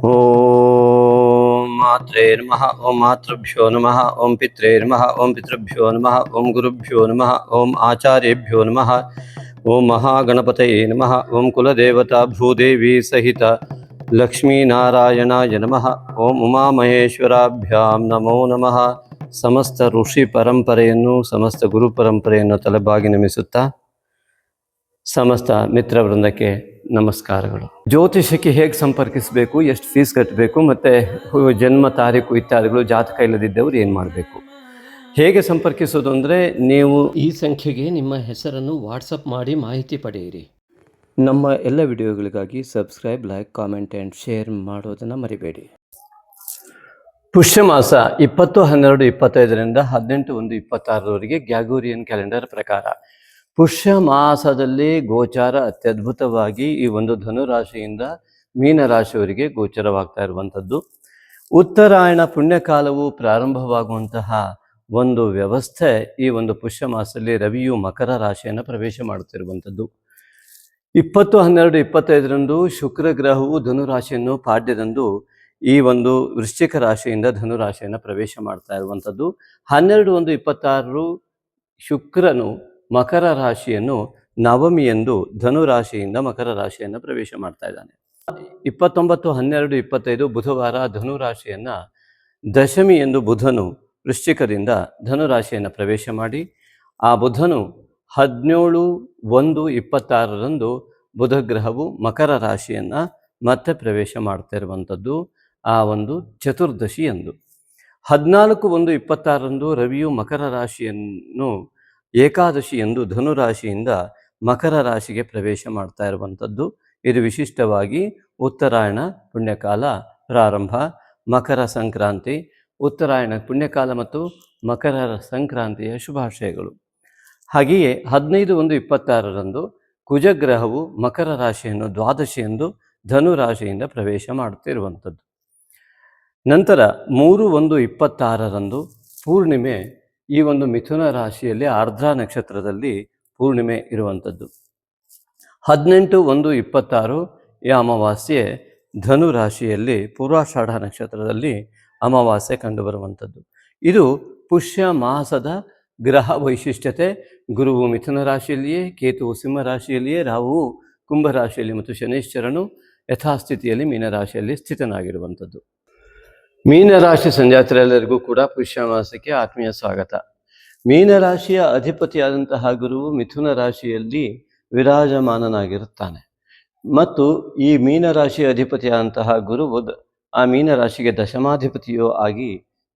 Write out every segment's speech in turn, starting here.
ಓಂ ಮಾತ್ರೇ ನಮಃ. ಓಂ ಮಾತೃಭ್ಯೋ ನಮಃ. ಓಂ ಪಿತ್ರೇ ನಮಃ. ಓಂ ಪಿತೃಭ್ಯೋ ನಮಃ. ಓಂ ಗುರುಭ್ಯೋ ನಮಃ. ಓಂ ಆಚಾರ್ಯೇಭ್ಯೋ ನಮಃ. ಓಂ ಮಹಾಗಣಪತಯೇ ನಮಃ. ಓಂ ಕುಲದೇವತಾ ಭೂದೇವಿ ಸಹಿತ ಲಕ್ಷ್ಮೀನಾರಾಯಣಾಯ ನಮಃ. ಓಂ ಉಮಾಮಹೇಶ್ವರಾಭ್ಯಾಂ ನಮೋ ನಮಃ. ಸಮಸ್ತ ಋಷಿ ಪರಂಪರೆಯನ್ನು, ಸಮಸ್ತ ಗುರು ಪರಂಪರೆಯನ್ನು ತಲೆಬಾಗಿ ನಮಿಸುತ್ತಾ ಸಮಸ್ತ ಮಿತ್ರ ವೃಂದಕ್ಕೆ ನಮಸ್ಕಾರಗಳು. ಜ್ಯೋತಿಷಕ್ಕೆ ಹೇಗೆ ಸಂಪರ್ಕಿಸಬೇಕು, ಎಷ್ಟು ಫೀಸ್ ಕಟ್ಟಬೇಕು, ಮತ್ತು ಜನ್ಮ ತಾರೀಕು ಇತ್ಯಾದಿಗಳು, ಜಾತಕ ಇಲ್ಲದಿದ್ದವರು ಏನು ಮಾಡಬೇಕು, ಹೇಗೆ ಸಂಪರ್ಕಿಸೋದು ಅಂದರೆ, ನೀವು ಈ ಸಂಖ್ಯೆಗೆ ನಿಮ್ಮ ಹೆಸರನ್ನು ವಾಟ್ಸಪ್ ಮಾಡಿ ಮಾಹಿತಿ ಪಡೆಯಿರಿ. ನಮ್ಮ ಎಲ್ಲ ವಿಡಿಯೋಗಳಿಗಾಗಿ subscribe, like, comment and share ಮಾಡೋದನ್ನು ಮರಿಬೇಡಿ. ಪುಷ್ಯಮಾಸ 20/12/25ರಿಂದ 18/1/26ರವರೆಗೆ ಗ್ಯಾಗೋರಿಯನ್ ಕ್ಯಾಲೆಂಡರ್ ಪ್ರಕಾರ ಪುಷ್ಯ ಮಾಸದಲ್ಲಿ ಗೋಚಾರ ಅತ್ಯದ್ಭುತವಾಗಿ ಈ ಒಂದು ಧನುರಾಶಿಯಿಂದ ಮೀನರಾಶಿಯವರಿಗೆ ಗೋಚರವಾಗ್ತಾ ಇರುವಂಥದ್ದು. ಉತ್ತರಾಯಣ ಪುಣ್ಯಕಾಲವು ಪ್ರಾರಂಭವಾಗುವಂತಹ ಒಂದು ವ್ಯವಸ್ಥೆ ಈ ಒಂದು ಪುಷ್ಯ ಮಾಸದಲ್ಲಿ ರವಿಯು ಮಕರ ರಾಶಿಯನ್ನು ಪ್ರವೇಶ ಮಾಡುತ್ತಿರುವಂಥದ್ದು. 20/12/25ರಂದು ಶುಕ್ರ ಗ್ರಹವು ಧನುರಾಶಿಯನ್ನು ಪಾಡ್ಯದಂದು ಈ ಒಂದು ವೃಶ್ಚಿಕ ರಾಶಿಯಿಂದ ಧನುರಾಶಿಯನ್ನು ಪ್ರವೇಶ ಮಾಡ್ತಾ ಇರುವಂಥದ್ದು. 12/1/26 ಶುಕ್ರನು ಮಕರ ರಾಶಿಯನ್ನು ನವಮಿಯಂದು ಧನುರಾಶಿಯಿಂದ ಮಕರ ರಾಶಿಯನ್ನು ಪ್ರವೇಶ ಮಾಡ್ತಾ ಇದ್ದಾನೆ. 29/12/25 ಬುಧವಾರ ಧನುರಾಶಿಯನ್ನು ದಶಮಿಯಂದು ಬುಧನು ವೃಶ್ಚಿಕದಿಂದ ಧನುರಾಶಿಯನ್ನು ಪ್ರವೇಶ ಮಾಡಿ, ಆ ಬುಧನು 17/1/26ರಂದು ಬುಧ ಗ್ರಹವು ಮಕರ ರಾಶಿಯನ್ನು ಮತ್ತೆ ಪ್ರವೇಶ ಮಾಡ್ತಾ ಇರುವಂಥದ್ದು ಆ ಒಂದು ಚತುರ್ದಶಿ ಎಂದು. 14/1/26ರಂದು ರವಿಯು ಮಕರ ರಾಶಿಯನ್ನು ಏಕಾದಶಿ ಎಂದು ಧನುರಾಶಿಯಿಂದ ಮಕರ ರಾಶಿಗೆ ಪ್ರವೇಶ ಮಾಡ್ತಾ ಇರುವಂಥದ್ದು. ಇದು ವಿಶಿಷ್ಟವಾಗಿ ಉತ್ತರಾಯಣ ಪುಣ್ಯಕಾಲ ಪ್ರಾರಂಭ, ಮಕರ ಸಂಕ್ರಾಂತಿ, ಉತ್ತರಾಯಣ ಪುಣ್ಯಕಾಲ ಮತ್ತು ಮಕರ ಸಂಕ್ರಾಂತಿಯ ಶುಭಾಶಯಗಳು. ಹಾಗೆಯೇ 15/1/26ರಂದು ಕುಜಗ್ರಹವು ಮಕರ ರಾಶಿಯನ್ನು ದ್ವಾದಶಿ ಎಂದು ಧನುರಾಶಿಯಿಂದ ಪ್ರವೇಶ ಮಾಡುತ್ತಿರುವಂಥದ್ದು. ನಂತರ 3/1/26ರಂದು ಪೂರ್ಣಿಮೆ ಈ ಒಂದು ಮಿಥುನ ರಾಶಿಯಲ್ಲಿ ಆರ್ದ್ರ ನಕ್ಷತ್ರದಲ್ಲಿ ಪೂರ್ಣಿಮೆ ಇರುವಂಥದ್ದು. 18/1/26 ಈ ಅಮಾವಾಸ್ಯೆ ಧನು ರಾಶಿಯಲ್ಲಿ ಪೂರ್ವಾಷಾಢ ನಕ್ಷತ್ರದಲ್ಲಿ ಅಮಾವಾಸ್ಯೆ ಕಂಡುಬರುವಂಥದ್ದು. ಇದು ಪುಷ್ಯ ಮಾಸದ ಗ್ರಹ ವೈಶಿಷ್ಟ್ಯತೆ. ಗುರುವು ಮಿಥುನ ರಾಶಿಯಲ್ಲಿಯೇ, ಕೇತುವು ಸಿಂಹ ರಾಶಿಯಲ್ಲಿಯೇ, ರಾಹುವು ಕುಂಭ ರಾಶಿಯಲ್ಲಿ ಮತ್ತು ಶನೈಶ್ಚರನು ಯಥಾಸ್ಥಿತಿಯಲ್ಲಿ ಮೀನರಾಶಿಯಲ್ಲಿ ಸ್ಥಿತನಾಗಿರುವಂಥದ್ದು. ಮೀನರಾಶಿ ಸಂಜಾತರೆಲ್ಲರಿಗೂ ಕೂಡ ಪುಷ್ಯ ಮಾಸಕ್ಕೆ ಆತ್ಮೀಯ ಸ್ವಾಗತ. ಮೀನರಾಶಿಯ ಅಧಿಪತಿಯಾದಂತಹ ಗುರುವು ಮಿಥುನ ರಾಶಿಯಲ್ಲಿ ವಿರಾಜಮಾನನಾಗಿರುತ್ತಾನೆ ಮತ್ತು ಈ ಮೀನರಾಶಿಯ ಅಧಿಪತಿಯಾದಂತಹ ಗುರುವು ಆ ಮೀನರಾಶಿಗೆ ದಶಮಾಧಿಪತಿಯೂ ಆಗಿ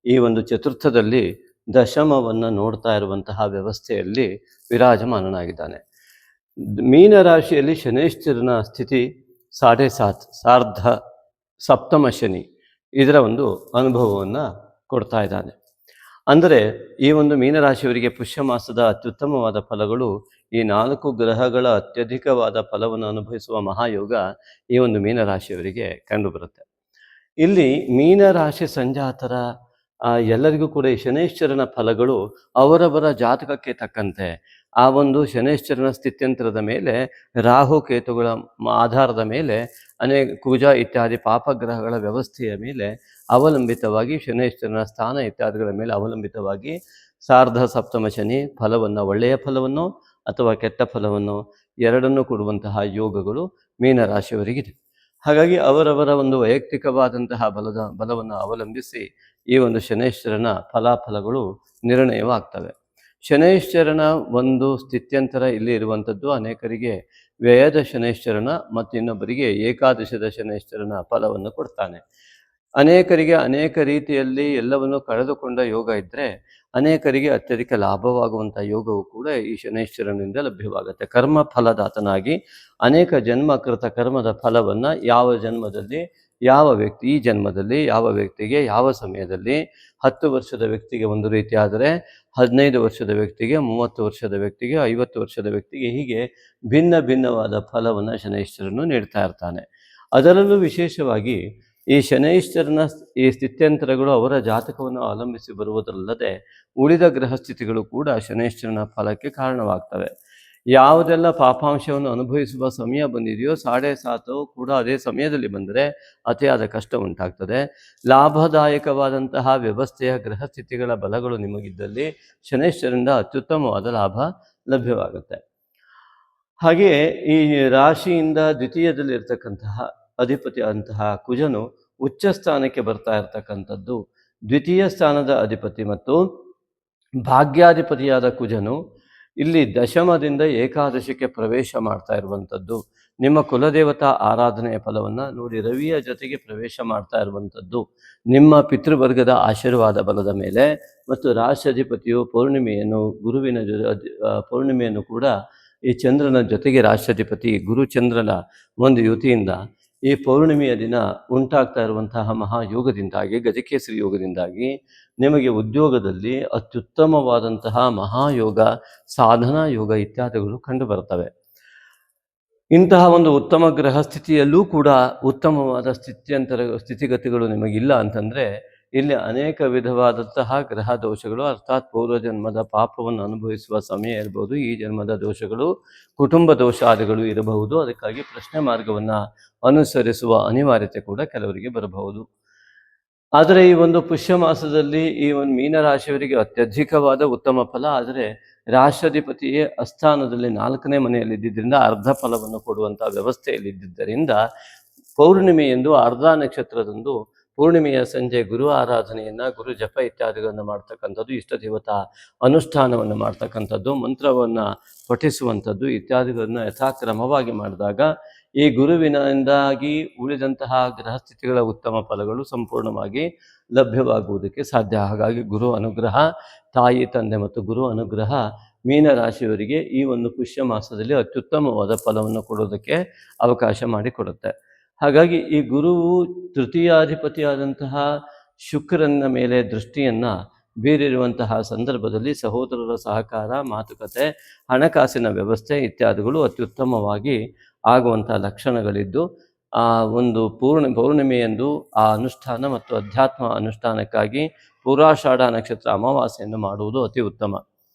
ಈ ಒಂದು ಚತುರ್ಥದಲ್ಲಿ ದಶಮವನ್ನು ನೋಡ್ತಾ ಇರುವಂತಹ ವ್ಯವಸ್ಥೆಯಲ್ಲಿ ವಿರಾಜಮಾನನಾಗಿದ್ದಾನೆ. ಮೀನರಾಶಿಯಲ್ಲಿ ಶನೈಶ್ಚರನ ಸ್ಥಿತಿ 7.5 ಸಾರ್ಧ ಸಪ್ತಮ ಶನಿ ಇದರ ಒಂದು ಅನುಭವವನ್ನು ಕೊಡ್ತಾ ಇದ್ದಾನೆ. ಅಂದರೆ ಈ ಒಂದು ಮೀನರಾಶಿಯವರಿಗೆ ಪುಷ್ಯ ಮಾಸದ ಅತ್ಯುತ್ತಮವಾದ ಫಲಗಳು, ಈ 4 ಗ್ರಹಗಳ ಅತ್ಯಧಿಕವಾದ ಫಲವನ್ನು ಅನುಭವಿಸುವ ಮಹಾಯೋಗ ಈ ಒಂದು ಮೀನರಾಶಿಯವರಿಗೆ ಕಂಡುಬರುತ್ತೆ. ಇಲ್ಲಿ ಮೀನರಾಶಿ ಸಂಜಾತರ ಎಲ್ಲರಿಗೂ ಕೂಡ ಈ ಶನೈಶ್ಚರನ ಫಲಗಳು ಅವರವರ ಜಾತಕಕ್ಕೆ ತಕ್ಕಂತೆ ಆ ಒಂದು ಶನೈಶ್ಚರನ ಸ್ಥಿತ್ಯಂತರದ ಮೇಲೆ, ರಾಹು ಕೇತುಗಳ ಆಧಾರದ ಮೇಲೆ, ಅನೇಕ ಕುಜ ಇತ್ಯಾದಿ ಪಾಪಗ್ರಹಗಳ ವ್ಯವಸ್ಥೆಯ ಮೇಲೆ ಅವಲಂಬಿತವಾಗಿ, ಶನೈಶ್ಚರನ ಸ್ಥಾನ ಇತ್ಯಾದಿಗಳ ಮೇಲೆ ಅವಲಂಬಿತವಾಗಿ ಸಾರ್ಧ ಸಪ್ತಮ ಶನಿ ಫಲವನ್ನು, ಒಳ್ಳೆಯ ಫಲವನ್ನು ಅಥವಾ ಕೆಟ್ಟ ಫಲವನ್ನು ಎರಡನ್ನೂ ಕೊಡುವಂತಹ ಯೋಗಗಳು ಮೀನರಾಶಿಯವರಿಗಿದೆ. ಹಾಗಾಗಿ ಅವರವರ ಒಂದು ವೈಯಕ್ತಿಕವಾದಂತಹ ಬಲವನ್ನು ಅವಲಂಬಿಸಿ ಈ ಒಂದು ಶನೈಶ್ಚರನ ಫಲಾಫಲಗಳು ನಿರ್ಣಯವಾಗ್ತವೆ. ಶನೈಶ್ಚರನ ಒಂದು ಸ್ಥಿತ್ಯಂತರ ಇಲ್ಲಿ ಇರುವಂಥದ್ದು ಅನೇಕರಿಗೆ ವ್ಯಯದ ಶನೈಶ್ಚರನ ಮತ್ತು ಇನ್ನೊಬ್ಬರಿಗೆ ಏಕಾದಶದ ಶನೈಶ್ಚರನ ಫಲವನ್ನು ಕೊಡ್ತಾನೆ. ಅನೇಕರಿಗೆ ಅನೇಕ ರೀತಿಯಲ್ಲಿ ಎಲ್ಲವನ್ನು ಕಳೆದುಕೊಂಡ ಯೋಗ ಇದ್ದರೆ ಅನೇಕರಿಗೆ ಅತ್ಯಧಿಕ ಲಾಭವಾಗುವಂಥ ಯೋಗವು ಕೂಡ ಈ ಶನೈಶ್ಚರನಿಂದ ಲಭ್ಯವಾಗುತ್ತೆ. ಕರ್ಮ ಫಲದಾತನಾಗಿ ಅನೇಕ ಜನ್ಮಕೃತ ಕರ್ಮದ ಫಲವನ್ನು ಯಾವ ಜನ್ಮದಲ್ಲಿ ಯಾವ ವ್ಯಕ್ತಿ, ಈ ಜನ್ಮದಲ್ಲಿ ಯಾವ ವ್ಯಕ್ತಿಗೆ ಯಾವ ಸಮಯದಲ್ಲಿ, 10 ವರ್ಷದ ವ್ಯಕ್ತಿಗೆ ಒಂದು ರೀತಿ ಆದರೆ 15 ವರ್ಷದ ವ್ಯಕ್ತಿಗೆ, 30 ವರ್ಷದ ವ್ಯಕ್ತಿಗೆ, 50 ವರ್ಷದ ವ್ಯಕ್ತಿಗೆ, ಹೀಗೆ ಭಿನ್ನ ಭಿನ್ನವಾದ ಫಲವನ್ನು ಶನೈಶ್ಚರನು ನೀಡ್ತಾ ಇರ್ತಾನೆ. ಅದರಲ್ಲೂ ವಿಶೇಷವಾಗಿ ಈ ಶನೈಶ್ಚರನ ಈ ಸ್ಥಿತ್ಯಂತರಗಳು ಅವರ ಜಾತಕವನ್ನು ಅವಲಂಬಿಸಿ ಬರುವುದಲ್ಲದೆ ಉಳಿದ ಗ್ರಹಸ್ಥಿತಿಗಳು ಕೂಡ ಶನೈಶ್ಚರನ ಫಲಕ್ಕೆ ಕಾರಣವಾಗ್ತವೆ. ಯಾವುದೆಲ್ಲ ಪಾಪಾಂಶವನ್ನು ಅನುಭವಿಸುವ ಸಮಯ ಬಂದಿದೆಯೋ 7.5 ಕೂಡ ಅದೇ ಸಮಯದಲ್ಲಿ ಬಂದರೆ ಅತಿಯಾದ ಕಷ್ಟ ಉಂಟಾಗ್ತದೆ. ಲಾಭದಾಯಕವಾದಂತಹ ವ್ಯವಸ್ಥೆಯ ಗ್ರಹಸ್ಥಿತಿಗಳ ಬಲಗಳು ನಿಮಗಿದ್ದಲ್ಲಿ ಶನೈಶ್ವರರಿಂದ ಅತ್ಯುತ್ತಮವಾದ ಲಾಭ ಲಭ್ಯವಾಗುತ್ತೆ. ಹಾಗೆಯೇ ಈ ರಾಶಿಯಿಂದ ದ್ವಿತೀಯದಲ್ಲಿರ್ತಕ್ಕಂತಹ ಅಧಿಪತಿ ಅಂತಹ ಕುಜನು ಉಚ್ಚ ಸ್ಥಾನಕ್ಕೆ ಬರ್ತಾ ಇರ್ತಕ್ಕಂಥದ್ದು. ದ್ವಿತೀಯ ಸ್ಥಾನದ ಅಧಿಪತಿ ಮತ್ತು ಭಾಗ್ಯಾಧಿಪತಿಯಾದ ಕುಜನು ಇಲ್ಲಿ ದಶಮದಿಂದ ಏಕಾದಶಕ್ಕೆ ಪ್ರವೇಶ ಮಾಡ್ತಾ ಇರುವಂಥದ್ದು. ನಿಮ್ಮ ಕುಲದೇವತಾ ಆರಾಧನೆಯ ಫಲವನ್ನು ನೋಡಿ, ರವಿಯ ಜೊತೆಗೆ ಪ್ರವೇಶ ಮಾಡ್ತಾ ಇರುವಂಥದ್ದು ನಿಮ್ಮ ಪಿತೃವರ್ಗದ ಆಶೀರ್ವಾದ ಬಲದ ಮೇಲೆ. ಮತ್ತು ರಾಷ್ಟ್ರಾಧಿಪತಿಯು ಪೌರ್ಣಿಮೆಯನ್ನು ಗುರುವಿನ ಪೌರ್ಣಿಮೆಯನ್ನು ಕೂಡ ಈ ಚಂದ್ರನ ಜೊತೆಗೆ ರಾಷ್ಟ್ರಾಧಿಪತಿ ಗುರುಚಂದ್ರನ ಒಂದು ಯುತಿಯಿಂದ ಈ ಪೌರ್ಣಿಮೆಯ ದಿನ ಉಂಟಾಗ್ತಾ ಇರುವಂತಹ ಮಹಾಯೋಗದಿಂದಾಗಿ, ಗಜಕೇಸರಿ ಯೋಗದಿಂದಾಗಿ ನಿಮಗೆ ಉದ್ಯೋಗದಲ್ಲಿ ಅತ್ಯುತ್ತಮವಾದಂತಹ ಮಹಾಯೋಗ, ಸಾಧನಾ ಯೋಗ ಇತ್ಯಾದಿಗಳು ಕಂಡು ಬರ್ತವೆ. ಇಂತಹ ಒಂದು ಉತ್ತಮ ಗ್ರಹ ಸ್ಥಿತಿಯಲ್ಲೂ ಕೂಡ ಉತ್ತಮವಾದ ಸ್ಥಿತಿಗತಿಗಳು ನಿಮಗಿಲ್ಲ ಅಂತಂದರೆ ಇಲ್ಲಿ ಅನೇಕ ವಿಧವಾದಂತಹ ಗ್ರಹ ದೋಷಗಳು, ಅರ್ಥಾತ್ ಪೂರ್ವಜನ್ಮದ ಪಾಪವನ್ನು ಅನುಭವಿಸುವ ಸಮಯ ಇರಬಹುದು, ಈ ಜನ್ಮದ ದೋಷಗಳು, ಕುಟುಂಬ ದೋಷಾದಿಗಳು ಇರಬಹುದು. ಅದಕ್ಕಾಗಿ ಪ್ರಶ್ನೆ ಮಾರ್ಗವನ್ನು ಅನುಸರಿಸುವ ಅನಿವಾರ್ಯತೆ ಕೂಡ ಕೆಲವರಿಗೆ ಬರಬಹುದು. ಆದರೆ ಈ ಒಂದು ಪುಷ್ಯ ಮಾಸದಲ್ಲಿ ಈ ಒಂದು ಮೀನರಾಶಿಯವರಿಗೆ ಅತ್ಯಧಿಕವಾದ ಉತ್ತಮ ಫಲ. ಆದರೆ ರಾಷ್ಟ್ರಾಧಿಪತಿಯೇ ಅಸ್ಥಾನದಲ್ಲಿ 4ನೇ ಮನೆಯಲ್ಲಿದ್ದರಿಂದ ಅರ್ಧ ಫಲವನ್ನು ಕೊಡುವಂಥ ವ್ಯವಸ್ಥೆಯಲ್ಲಿದ್ದರಿಂದ ಪೌರ್ಣಿಮೆಯೆಂದು ಅರ್ಧ ನಕ್ಷತ್ರದಂದು ಪೂರ್ಣಿಮೆಯ ಸಂಜೆ ಗುರು ಆರಾಧನೆಯನ್ನು, ಗುರು ಜಪ ಇತ್ಯಾದಿಗಳನ್ನು ಮಾಡ್ತಕ್ಕಂಥದ್ದು, ಇಷ್ಟ ದೇವತಾ ಅನುಷ್ಠಾನವನ್ನು ಮಾಡ್ತಕ್ಕಂಥದ್ದು, ಮಂತ್ರವನ್ನು ಪಠಿಸುವಂಥದ್ದು ಇತ್ಯಾದಿಗಳನ್ನು ಯಥಾಕ್ರಮವಾಗಿ ಮಾಡಿದಾಗ ಈ ಗುರುವಿನಿಂದಾಗಿ ಉಳಿದಂತಹ ಗ್ರಹಸ್ಥಿತಿಗಳ ಉತ್ತಮ ಫಲಗಳು ಸಂಪೂರ್ಣವಾಗಿ ಲಭ್ಯವಾಗುವುದಕ್ಕೆ ಸಾಧ್ಯ. ಹಾಗಾಗಿ ಗುರು ಅನುಗ್ರಹ, ತಾಯಿ ತಂದೆ ಮತ್ತು ಗುರು ಅನುಗ್ರಹ ಮೀನರಾಶಿಯವರಿಗೆ ಈ ಒಂದು ಪುಷ್ಯ ಮಾಸದಲ್ಲಿ ಅತ್ಯುತ್ತಮವಾದ ಫಲವನ್ನು ಕೊಡೋದಕ್ಕೆ ಅವಕಾಶ ಮಾಡಿಕೊಡುತ್ತೆ. ಹಾಗಾಗಿ ಈ ಗುರುವು ತೃತೀಯಾಧಿಪತಿಯಾದಂತಹ ಶುಕ್ರನ ಮೇಲೆ ದೃಷ್ಟಿಯನ್ನು ಬೀರಿರುವಂತಹ ಸಂದರ್ಭದಲ್ಲಿ ಸಹೋದರರ ಸಹಕಾರ, ಮಾತುಕತೆ, ಹಣಕಾಸಿನ ವ್ಯವಸ್ಥೆ ಇತ್ಯಾದಿಗಳು ಅತ್ಯುತ್ತಮವಾಗಿ ಆಗುವಂಥ ಲಕ್ಷಣಗಳಿದ್ದು ಆ ಒಂದು ಪೌರ್ಣಿಮೆಯೆಂದು ಆ ಅನುಷ್ಠಾನ ಮತ್ತು ಅಧ್ಯಾತ್ಮ ಅನುಷ್ಠಾನಕ್ಕಾಗಿ ಪೂರ್ವಾಷಾಢ ನಕ್ಷತ್ರ ಅಮಾವಾಸ್ಯೆಯನ್ನು ಮಾಡುವುದು ಅತಿ ಉತ್ತಮ.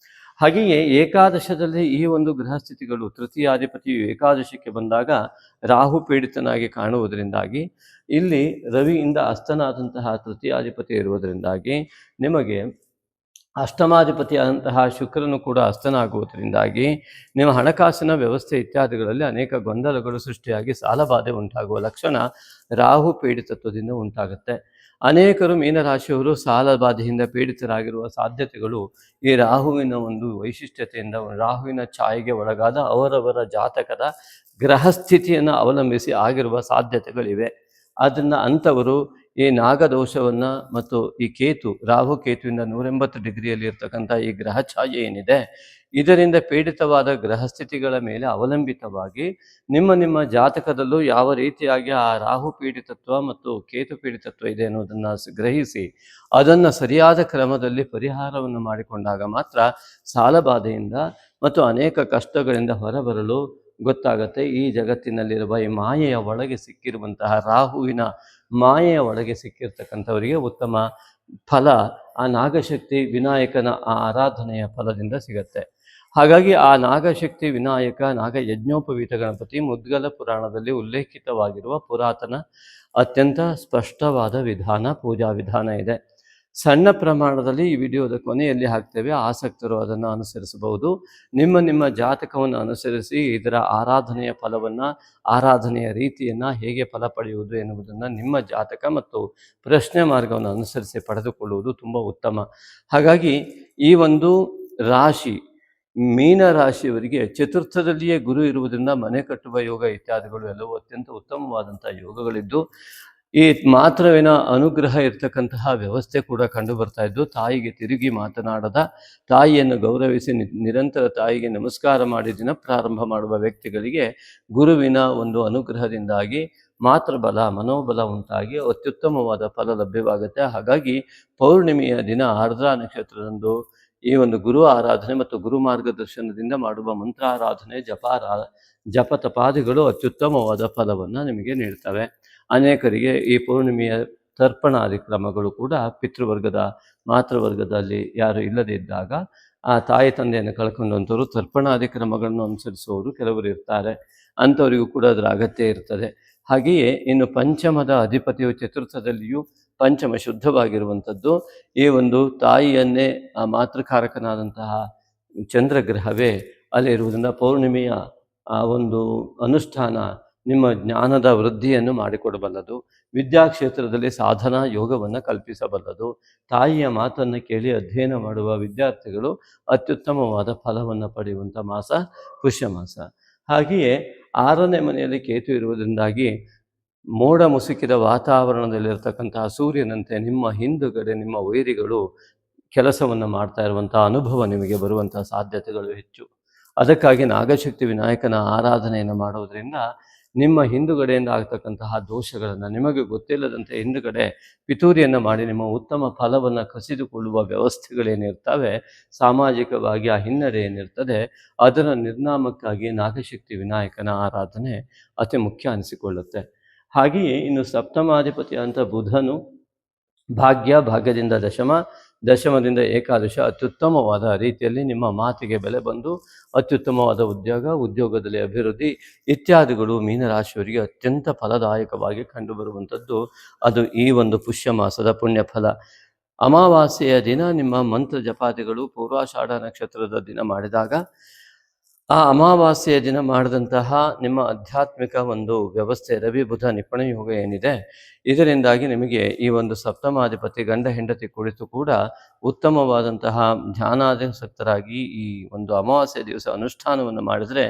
ಹಾಗೆಯೇ ಏಕಾದಶದಲ್ಲಿ ಈ ಒಂದು ಗ್ರಹಸ್ಥಿತಿಗಳು, ತೃತೀಯಾಧಿಪತಿಯು ಏಕಾದಶಕ್ಕೆ ಬಂದಾಗ ರಾಹು ಪೀಡಿತನಾಗಿ ಕಾಣುವುದರಿಂದಾಗಿ, ಇಲ್ಲಿ ರವಿಯಿಂದ ಅಸ್ತನಾದಂತಹ ತೃತೀಯಾಧಿಪತಿ ಇರುವುದರಿಂದಾಗಿ ನಿಮಗೆ ಅಷ್ಟಮಾಧಿಪತಿಯಾದಂತಹ ಶುಕ್ರನು ಕೂಡ ಅಸ್ತನಾಗುವುದರಿಂದಾಗಿ ನಿಮ್ಮ ಹಣಕಾಸಿನ ವ್ಯವಸ್ಥೆ ಇತ್ಯಾದಿಗಳಲ್ಲಿ ಅನೇಕ ಗೊಂದಲಗಳು ಸೃಷ್ಟಿಯಾಗಿ ಸಾಲಬಾಧೆ ಉಂಟಾಗುವ ಲಕ್ಷಣ ರಾಹು ಪೀಡಿತತ್ವದಿಂದ ಉಂಟಾಗುತ್ತೆ. ಅನೇಕರು ಮೀನರಾಶಿಯವರು ಸಾಲಬಾಧೆಯಿಂದ ಪೀಡಿತರಾಗಿರುವ ಸಾಧ್ಯತೆಗಳು ಈ ರಾಹುವಿನ ಒಂದು ವೈಶಿಷ್ಟ್ಯತೆಯಿಂದ, ರಾಹುವಿನ ಛಾಯೆಗೆ ಒಳಗಾದ ಅವರವರ ಜಾತಕದ ಗ್ರಹಸ್ಥಿತಿಯನ್ನು ಅವಲಂಬಿಸಿ ಆಗಿರುವ ಸಾಧ್ಯತೆಗಳಿವೆ. ಆದ್ದರಿಂದ ಅಂಥವರು ಈ ನಾಗದೋಷವನ್ನು ಮತ್ತು ಈ ಕೇತು, ರಾಹು ಕೇತುವಿಂದ 180 ಡಿಗ್ರಿಯಲ್ಲಿ ಇರ್ತಕ್ಕಂಥ ಈ ಗ್ರಹ ಛಾಯೆ ಏನಿದೆ, ಇದರಿಂದ ಪೀಡಿತವಾದ ಗ್ರಹಸ್ಥಿತಿಗಳ ಮೇಲೆ ಅವಲಂಬಿತವಾಗಿ ನಿಮ್ಮ ಜಾತಕದಲ್ಲೂ ಯಾವ ರೀತಿಯಾಗಿ ಆ ರಾಹು ಪೀಡಿತತ್ವ ಮತ್ತು ಕೇತು ಪೀಡಿತತ್ವ ಇದೆ ಅನ್ನೋದನ್ನು ಗ್ರಹಿಸಿ ಅದನ್ನು ಸರಿಯಾದ ಕ್ರಮದಲ್ಲಿ ಪರಿಹಾರವನ್ನು ಮಾಡಿಕೊಂಡಾಗ ಮಾತ್ರ ಸಾಲಬಾಧೆಯಿಂದ ಮತ್ತು ಅನೇಕ ಕಷ್ಟಗಳಿಂದ ಹೊರಬರಲು ಗೊತ್ತಾಗತ್ತೆ. ಈ ಜಗತ್ತಿನಲ್ಲಿರುವ ಈ ಮಾಯೆಯ ಒಳಗೆ ಸಿಕ್ಕಿರುವಂತಹ ರಾಹುವಿನ ಮಾಯೆಯ ಒಳಗೆ ಸಿಕ್ಕಿರ್ತಕ್ಕಂಥವರಿಗೆ ಉತ್ತಮ ಫಲ ಆ ನಾಗಶಕ್ತಿ ವಿನಾಯಕನ ಆ ಆರಾಧನೆಯ ಫಲದಿಂದ ಸಿಗತ್ತೆ. ಹಾಗಾಗಿ ಆ ನಾಗಶಕ್ತಿ ವಿನಾಯಕ ನಾಗ ಯಜ್ಞೋಪವೀತ ಗಣಪತಿ ಮುದ್ಗಲ ಪುರಾಣದಲ್ಲಿ ಉಲ್ಲೇಖಿತವಾಗಿರುವ ಪುರಾತನ ಅತ್ಯಂತ ಸ್ಪಷ್ಟವಾದ ವಿಧಾನ, ಪೂಜಾ ವಿಧಾನ ಇದೆ. ಸಣ್ಣ ಪ್ರಮಾಣದಲ್ಲಿ ಈ ವಿಡಿಯೋದ ಕೊನೆಯಲ್ಲಿ ಹಾಕ್ತೇವೆ, ಆಸಕ್ತರು ಅದನ್ನು ಅನುಸರಿಸಬಹುದು. ನಿಮ್ಮ ಜಾತಕವನ್ನು ಅನುಸರಿಸಿ ಇದರ ಆರಾಧನೆಯ ಫಲವನ್ನು, ಆರಾಧನೆಯ ರೀತಿಯನ್ನು, ಹೇಗೆ ಫಲ ಪಡೆಯುವುದು ಎನ್ನುವುದನ್ನು ನಿಮ್ಮ ಜಾತಕ ಮತ್ತು ಪ್ರಶ್ನೆ ಮಾರ್ಗವನ್ನು ಅನುಸರಿಸಿ ಪಡೆದುಕೊಳ್ಳುವುದು ತುಂಬ ಉತ್ತಮ. ಹಾಗಾಗಿ ಈ ಒಂದು ರಾಶಿ ಮೀನರಾಶಿಯವರಿಗೆ ಚತುರ್ಥದಲ್ಲಿಯೇ ಗುರು ಇರುವುದರಿಂದ ಮನೆ ಕಟ್ಟುವ ಯೋಗ ಇತ್ಯಾದಿಗಳು ಎಲ್ಲವೂ ಅತ್ಯಂತ ಉತ್ತಮವಾದಂಥ ಯೋಗಗಳಿದ್ದು, ಈ ಮಾತ್ರವಿನ ಅನುಗ್ರಹ ಇರ್ತಕ್ಕಂತಹ ವ್ಯವಸ್ಥೆ ಕೂಡ ಕಂಡು ಬರ್ತಾ ಇದ್ದು, ತಾಯಿಗೆ ತಿರುಗಿ ಮಾತನಾಡದ, ತಾಯಿಯನ್ನು ಗೌರವಿಸಿ ನಿರಂತರ ತಾಯಿಗೆ ನಮಸ್ಕಾರ ಮಾಡಿ ದಿನ ಪ್ರಾರಂಭ ಮಾಡುವ ವ್ಯಕ್ತಿಗಳಿಗೆ ಗುರುವಿನ ಒಂದು ಅನುಗ್ರಹದಿಂದಾಗಿ ಮಾತ್ರ ಬಲ, ಮನೋಬಲ ಉಂಟಾಗಿ ಅತ್ಯುತ್ತಮವಾದ ಫಲ ಲಭ್ಯವಾಗುತ್ತೆ. ಹಾಗಾಗಿ ಪೌರ್ಣಿಮೆಯ ದಿನ ಆರ್ದ್ರಾ ನಕ್ಷತ್ರದಂದು ಈ ಒಂದು ಗುರು ಆರಾಧನೆ ಮತ್ತು ಗುರು ಮಾರ್ಗದರ್ಶನದಿಂದ ಮಾಡುವ ಮಂತ್ರಾರಾಧನೆ, ಜಪ ತಪಾದಿಗಳು ಅತ್ಯುತ್ತಮವಾದ ಫಲವನ್ನು ನಿಮಗೆ ನೀಡ್ತವೆ. ಅನೇಕರಿಗೆ ಈ ಪೌರ್ಣಿಮೆಯ ತರ್ಪಣಾದಿ ಕ್ರಮಗಳು ಕೂಡ ಪಿತೃವರ್ಗದ, ಮಾತೃವರ್ಗದಲ್ಲಿ ಯಾರು ಇಲ್ಲದೇ ಇದ್ದಾಗ ಆ ತಾಯಿ ತಂದೆಯನ್ನು ಕಳ್ಕೊಂಡಂಥವ್ರು ತರ್ಪಣಾದಿ ಕ್ರಮಗಳನ್ನು ಅನುಸರಿಸುವವರು ಕೆಲವರು ಇರ್ತಾರೆ. ಅಂಥವರಿಗೂ ಕೂಡ ಅದರ ಅಗತ್ಯ ಇರ್ತದೆ. ಹಾಗೆಯೇ ಇನ್ನು ಪಂಚಮದ ಅಧಿಪತಿಯು ಚತುರ್ಥದಲ್ಲಿಯೂ ಪಂಚಮ ಶುದ್ಧವಾಗಿರುವಂಥದ್ದು. ಈ ಒಂದು ತಾಯಿಯನ್ನೇ ಆ ಮಾತೃಕಾರಕನಾದಂತಹ ಚಂದ್ರಗ್ರಹವೇ ಅಲ್ಲಿರುವುದರಿಂದ ಪೌರ್ಣಿಮೆಯ ಆ ಒಂದು ಅನುಷ್ಠಾನ ನಿಮ್ಮ ಜ್ಞಾನದ ವೃದ್ಧಿಯನ್ನು ಮಾಡಿಕೊಡಬಲ್ಲದು. ವಿದ್ಯಾಕ್ಷೇತ್ರದಲ್ಲಿ ಸಾಧನಾ ಯೋಗವನ್ನು ಕಲ್ಪಿಸಬಲ್ಲದು. ತಾಯಿಯ ಮಾತನ್ನು ಕೇಳಿ ಅಧ್ಯಯನ ಮಾಡುವ ವಿದ್ಯಾರ್ಥಿಗಳು ಅತ್ಯುತ್ತಮವಾದ ಫಲವನ್ನು ಪಡೆಯುವಂಥ ಮಾಸ ಪುಷ್ಯ ಮಾಸ. ಹಾಗೆಯೇ 6ನೇ ಮನೆಯಲ್ಲಿ ಕೇತು ಇರುವುದರಿಂದಾಗಿ ಮೋಡ ಮುಸುಕಿದ ವಾತಾವರಣದಲ್ಲಿರ್ತಕ್ಕಂತಹ ಸೂರ್ಯನಂತೆ ನಿಮ್ಮ ಹಿಂದುಗಡೆ ನಿಮ್ಮ ವೈರಿಗಳು ಕೆಲಸವನ್ನು ಮಾಡ್ತಾ ಇರುವಂಥ ಅನುಭವ ನಿಮಗೆ ಬರುವಂಥ ಸಾಧ್ಯತೆಗಳು ಹೆಚ್ಚು. ಅದಕ್ಕಾಗಿ ನಾಗಶಕ್ತಿ ವಿನಾಯಕನ ಆರಾಧನೆಯನ್ನು ಮಾಡೋದರಿಂದ ನಿಮ್ಮ ಹಿಂದುಗಡೆಯಿಂದ ಆಗ್ತಕ್ಕಂತಹ ದೋಷಗಳನ್ನು ನಿಮಗೆ ಗೊತ್ತಿಲ್ಲದಂತೆ ಹಿಂದುಗಡೆ ಪಿತೂರಿಯನ್ನು ಮಾಡಿ ನಿಮ್ಮ ಉತ್ತಮ ಫಲವನ್ನು ಕಸಿದುಕೊಳ್ಳುವ ವ್ಯವಸ್ಥೆಗಳೇನಿರ್ತವೆ, ಸಾಮಾಜಿಕವಾಗಿ ಆ ಹಿನ್ನಡೆ ಏನಿರ್ತದೆ, ಅದರ ನಿರ್ನಾಮಕ್ಕಾಗಿ ನಾಗಶಕ್ತಿ ವಿನಾಯಕನ ಆರಾಧನೆ ಅತಿ ಮುಖ್ಯ ಅನಿಸಿಕೊಳ್ಳುತ್ತೆ. ಹಾಗೆಯೇ ಇನ್ನು ಸಪ್ತಮಾಧಿಪತಿ ಅಂತ ಬುಧನು ಭಾಗ್ಯದಿಂದ ದಶಮದಿಂದ ಏಕಾದಶ ಅತ್ಯುತ್ತಮವಾದ ರೀತಿಯಲ್ಲಿ ನಿಮ್ಮ ಮಾತಿಗೆ ಬೆಲೆ ಬಂದು ಅತ್ಯುತ್ತಮವಾದ ಉದ್ಯೋಗದಲ್ಲಿ ಅಭಿವೃದ್ಧಿ ಇತ್ಯಾದಿಗಳು ಮೀನರಾಶಿಯವರಿಗೆ ಅತ್ಯಂತ ಫಲದಾಯಕವಾಗಿ ಕಂಡುಬರುವಂಥದ್ದು. ಅದು ಈ ಒಂದು ಪುಷ್ಯ ಮಾಸದ ಪುಣ್ಯ ಫಲ. ಅಮಾವಾಸ್ಯೆಯ ದಿನ ನಿಮ್ಮ ಮಂತ್ರ ಜಪಾದಿಗಳು ಪೂರ್ವಾಷಾಢ ನಕ್ಷತ್ರದ ದಿನ ಮಾಡಿದಾಗ ಆ ಅಮಾವಾಸ್ಯೆಯ ದಿನ ಮಾಡಿದಂತಹ ನಿಮ್ಮ ಆಧ್ಯಾತ್ಮಿಕ ಒಂದು ವ್ಯವಸ್ಥೆ ರವಿ ಬುಧ ನಿಪುಣ ಯೋಗ ಏನಿದೆ, ಇದರಿಂದಾಗಿ ನಿಮಗೆ ಈ ಒಂದು ಸಪ್ತಮಾಧಿಪತಿ ಗಂಡ ಹೆಂಡತಿ ಕುಳಿತು ಕೂಡ ಉತ್ತಮವಾದಂತಹ ಧ್ಯಾನಾಸಕ್ತರಾಗಿ ಈ ಒಂದು ಅಮಾವಾಸ್ಯೆ ದಿವಸ ಅನುಷ್ಠಾನವನ್ನು ಮಾಡಿದರೆ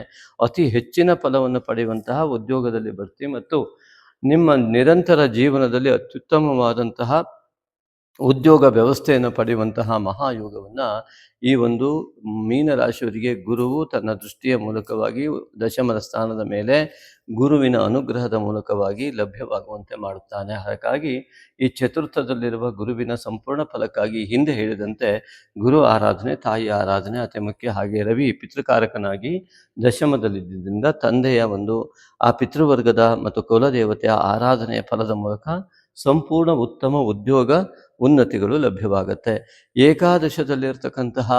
ಅತಿ ಹೆಚ್ಚಿನ ಫಲವನ್ನು ಪಡೆಯುವಂತಹ ಉದ್ಯೋಗದಲ್ಲಿ ಬಡ್ತಿ ಮತ್ತು ನಿಮ್ಮ ನಿರಂತರ ಜೀವನದಲ್ಲಿ ಅತ್ಯುತ್ತಮವಾದಂತಹ ಉದ್ಯೋಗ ವ್ಯವಸ್ಥೆಯನ್ನು ಪಡೆಯುವಂತಹ ಮಹಾಯೋಗವನ್ನು ಈ ಒಂದು ಮೀನರಾಶಿಯವರಿಗೆ ಗುರುವು ತನ್ನ ದೃಷ್ಟಿಯ ಮೂಲಕವಾಗಿ ದಶಮದ ಸ್ಥಾನದ ಮೇಲೆ ಗುರುವಿನ ಅನುಗ್ರಹದ ಮೂಲಕವಾಗಿ ಲಭ್ಯವಾಗುವಂತೆ ಮಾಡುತ್ತಾನೆ. ಹಾಗಾಗಿ ಈ ಚತುರ್ಥದಲ್ಲಿರುವ ಗುರುವಿನ ಸಂಪೂರ್ಣ ಫಲಕ್ಕಾಗಿ ಹಿಂದೆ ಹೇಳಿದಂತೆ ಗುರು ಆರಾಧನೆ, ತಾಯಿ ಆರಾಧನೆ ಅತಿ ಮುಖ್ಯ. ಹಾಗೆ ರವಿ ಪಿತೃಕಾರಕನಾಗಿ ದಶಮದಲ್ಲಿದ್ದರಿಂದ ತಂದೆಯ ಒಂದು ಆ ಪಿತೃವರ್ಗದ ಮತ್ತು ಕುಲದೇವತೆಯ ಆರಾಧನೆಯ ಫಲದ ಮೂಲಕ ಸಂಪೂರ್ಣ ಉತ್ತಮ ಉದ್ಯೋಗ ಉನ್ನತಿಗಳು ಲಭ್ಯವಾಗುತ್ತೆ. ಏಕಾದಶದಲ್ಲಿರ್ತಕ್ಕಂತಹ